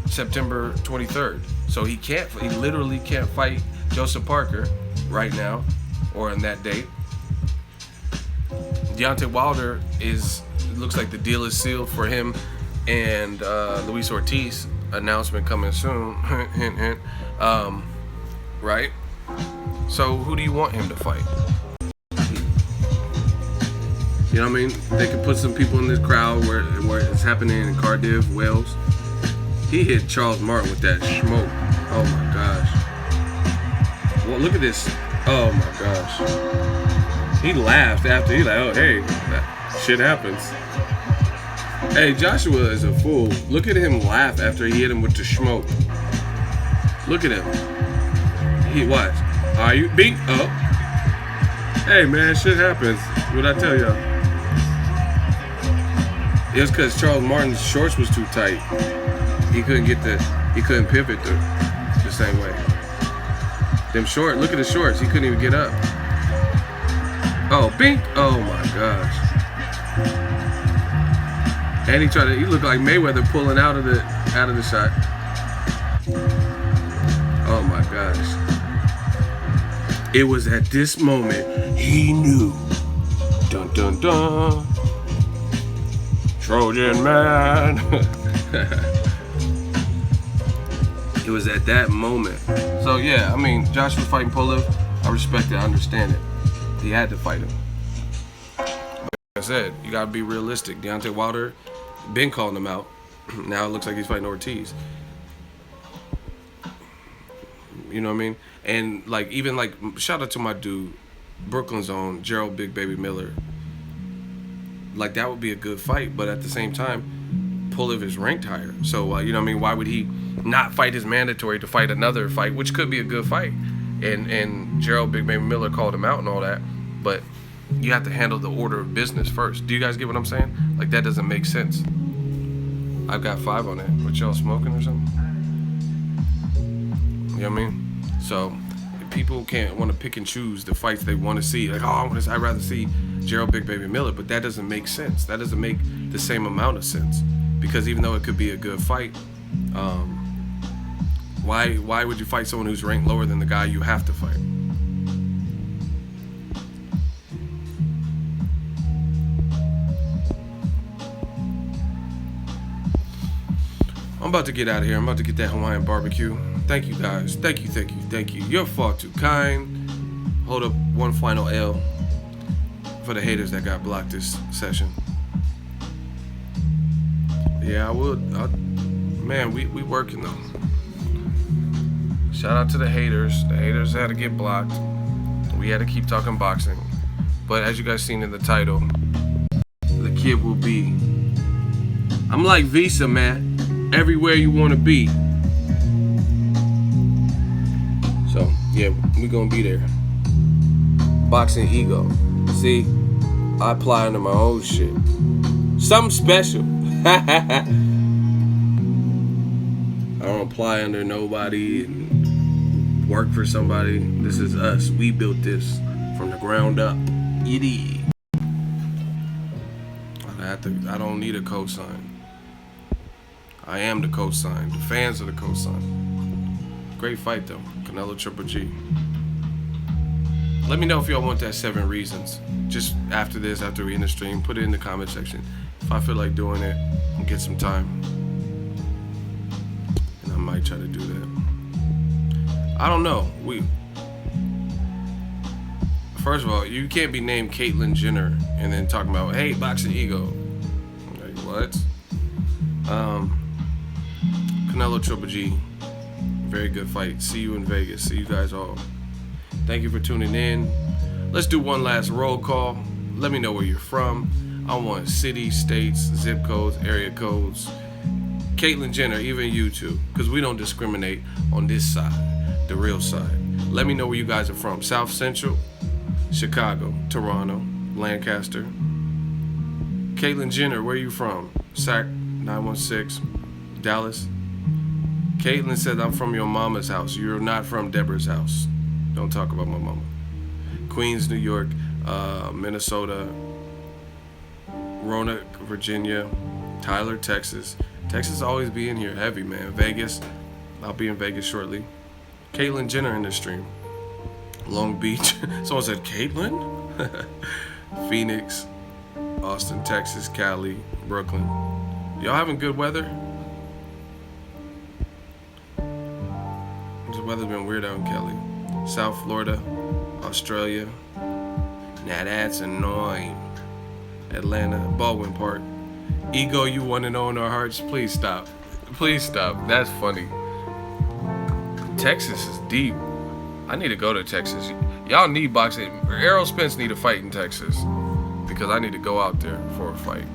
Speaker 1: September 23rd. So he literally can't fight Joseph Parker right now or on that date. Deontay Wilder looks like the deal is sealed for him and Luis Ortiz. Announcement coming soon. Hint, hint. Right? So who do you want him to fight? You know what I mean? They could put some people in this crowd where it's happening in Cardiff, Wales. He hit Charles Martin with that smoke. Oh my gosh. Well, look at this. Oh my gosh. He laughed after. He's like, oh, hey, that shit happens. Hey, Joshua is a fool. Look at him laugh after he hit him with the smoke. Look at him. He watch. Are you beat up? Hey man, shit happens. What'd I tell y'all? It was because Charles Martin's shorts was too tight. He couldn't pivot the same way. Them short, look at the shorts. He couldn't even get up. Oh, bink. Oh my gosh. And he looked like Mayweather pulling out of the shot. Oh my gosh. It was at this moment he knew. Dun dun dun. Trojan man. It was at that moment. So yeah, I mean, Josh was fighting Pulev. I respect it, I understand it. He had to fight him. But like I said, you gotta be realistic. Deontay Wilder been calling him out. Now it looks like he's fighting Ortiz. You know what I mean? And even shout out to my dude, Brooklyn's own Gerald Big Baby Miller. Like that would be a good fight, but at the same time, Pulev is ranked higher. So you know what I mean? Why would he not fight his mandatory to fight another fight, which could be a good fight? And Gerald Big Baby Miller called him out and all that, but you have to handle the order of business first. Do you guys get what I'm saying? Like that doesn't make sense. I've got 5 on it. What y'all smoking or something? You know what I mean? So people can't want to pick and choose the fights they want to see. Like, oh, I'd rather see Gerald Big Baby Miller, but that doesn't make sense. That doesn't make the same amount of sense, because even though it could be a good fight, why would you fight someone who's ranked lower than the guy you have to fight? I'm about to get out of here. I'm about to get that Hawaiian barbecue. Thank you guys. Thank you. You're far too kind. Hold up one final L for the haters that got blocked this session. Yeah, I would. Man, we working though. Shout out to the haters. The haters had to get blocked. We had to keep talking boxing. But as you guys seen in the title, the kid will be. I'm like Visa, man. Everywhere you want to be. So, yeah, we gonna be there. Boxing ego. See, I apply under my own shit. Something special. I don't apply under nobody and work for somebody. This is us. We built this from the ground up. I don't need a cosign. I am the cosign. The fans are the cosign. Great fight though. Canelo Triple G. Let me know if y'all want that 7 reasons. Just after this, after we end the stream, put it in the comment section. If I feel like doing it, and get some time. might try to do that. I don't know. First of all, you can't be named Caitlyn Jenner and then talking about, hey, Boxingego. Like, what? Canelo Triple G. Very good fight. See you in Vegas. See you guys all. Thank you for tuning in. Let's do one last roll call. Let me know where you're from. I want cities, states, zip codes, area codes. Caitlyn Jenner, even you too, because we don't discriminate on this side, the real side. Let me know where you guys are from. South Central, Chicago, Toronto, Lancaster. Caitlyn Jenner, where are you from? Sac 916, Dallas. Caitlyn said, I'm from your mama's house. You're not from Deborah's house. Don't talk about my mama. Queens, New York, Minnesota, Roanoke, Virginia, Tyler, Texas. Texas always be in here heavy, man. Vegas, I'll be in Vegas shortly. Caitlyn Jenner in the stream. Long Beach. Someone said, Caitlyn? Phoenix, Austin, Texas, Cali, Brooklyn. Y'all having good weather? The weather's been weird out in Cali. South Florida, Australia. Now that's annoying. Atlanta, Baldwin Park. Ego, you want to know in our hearts? Please stop. Please stop. That's funny. Texas is deep. I need to go to Texas. Y'all need boxing. Errol Spence need a fight in Texas because I need to go out there for a fight.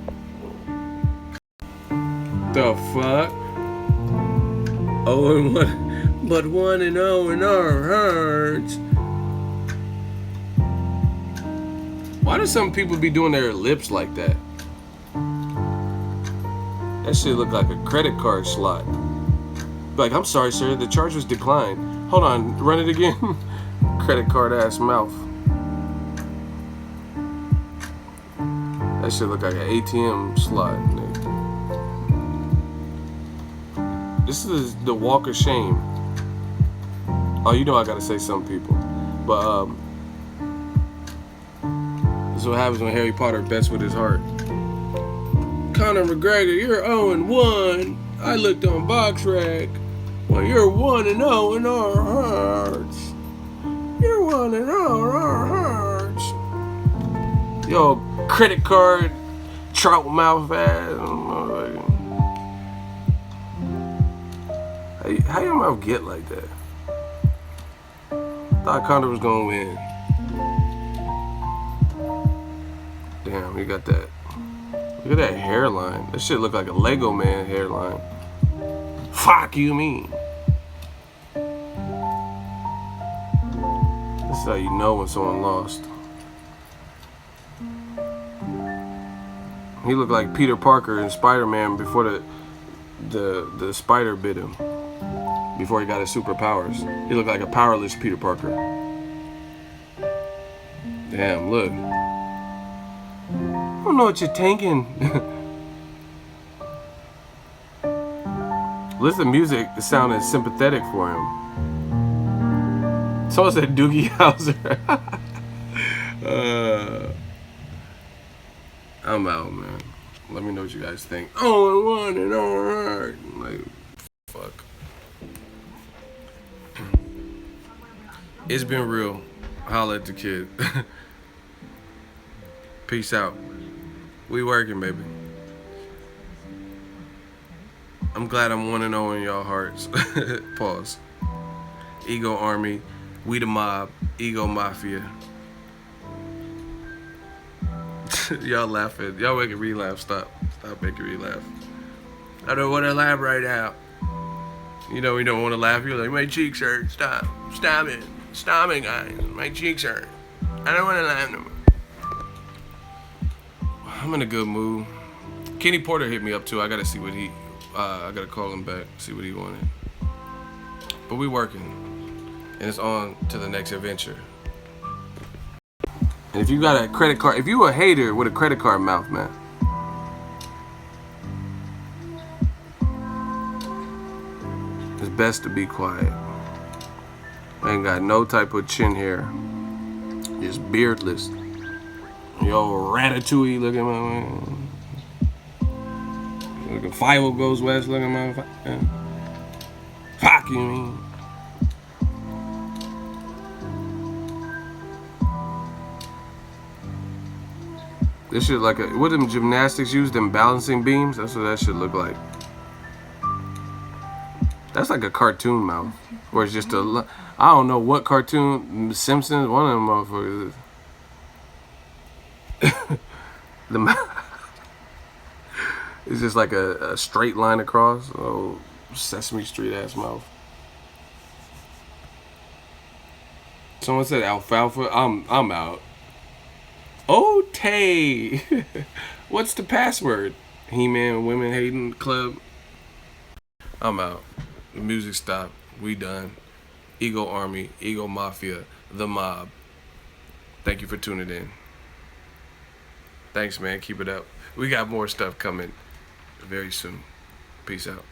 Speaker 1: The fuck? 0-1, but 1-0 in our hearts. Why do some people be doing their lips like that? That shit look like a credit card slot. Like, I'm sorry, sir, the charge was declined. Hold on, run it again. Credit card ass mouth. That shit look like an ATM slot. This is the walk of shame. Oh, you know I gotta say some people. But, this is what happens when Harry Potter bets with his heart. Conor McGregor, you're 0-1. I looked on BoxRec. Well, you're 1-0 in our hearts. You're 1-0 in our hearts. Yo, credit card, trout mouth ass. How your mouth get like that? Thought Conor was gonna win. Damn, he got that. Look at that hairline. That shit look like a Lego man hairline. Fuck you mean? This is how you know when someone lost. He looked like Peter Parker in Spider-Man before the spider bit him. Before he got his superpowers. He looked like a powerless Peter Parker. Damn, look. I don't know what you're thinking. Listen to music, it sounded sympathetic for him. Someone said Doogie Howser. I'm out, man. Let me know what you guys think. 0-1 and alright. Like, fuck. It's been real. Holla at the kid. Peace out. We working, baby. I'm glad I'm 1-0 in y'all hearts. Pause. Ego Army. We the mob. Ego Mafia. Y'all laughing. Y'all making me laugh. Stop. Stop making me laugh. I don't want to laugh right now. You know, we don't want to laugh. You're like, my cheeks hurt. Stop. Stop it. Stop it, guys. My cheeks hurt. I don't want to laugh no more. I'm in a good mood. Kenny Porter hit me up too. I gotta see what he. I gotta call him back. See what he wanted. But we working, and it's on to the next adventure. And if you got a credit card, if you a hater with a credit card mouth, man, it's best to be quiet. I ain't got no type of chin hair. Just beardless. Yo, Ratatouille looking man. Looking Five goes west looking man. Fuck you mean. This shit like a, what them gymnastics use, them balancing beams? That's what that should look like. That's like a cartoon mouth. Or it's just a, I don't know what cartoon, Simpsons, one of them motherfuckers. The mouth. It's just like a straight line across. Oh, Sesame Street ass mouth. Someone said alfalfa. I'm out. Oh, Tay. What's the password? He-Man Women Hating Club. I'm out. The music stopped. We done. Ego Army, Ego Mafia, The Mob. Thank you for tuning in. Thanks, man. Keep it up. We got more stuff coming very soon. Peace out.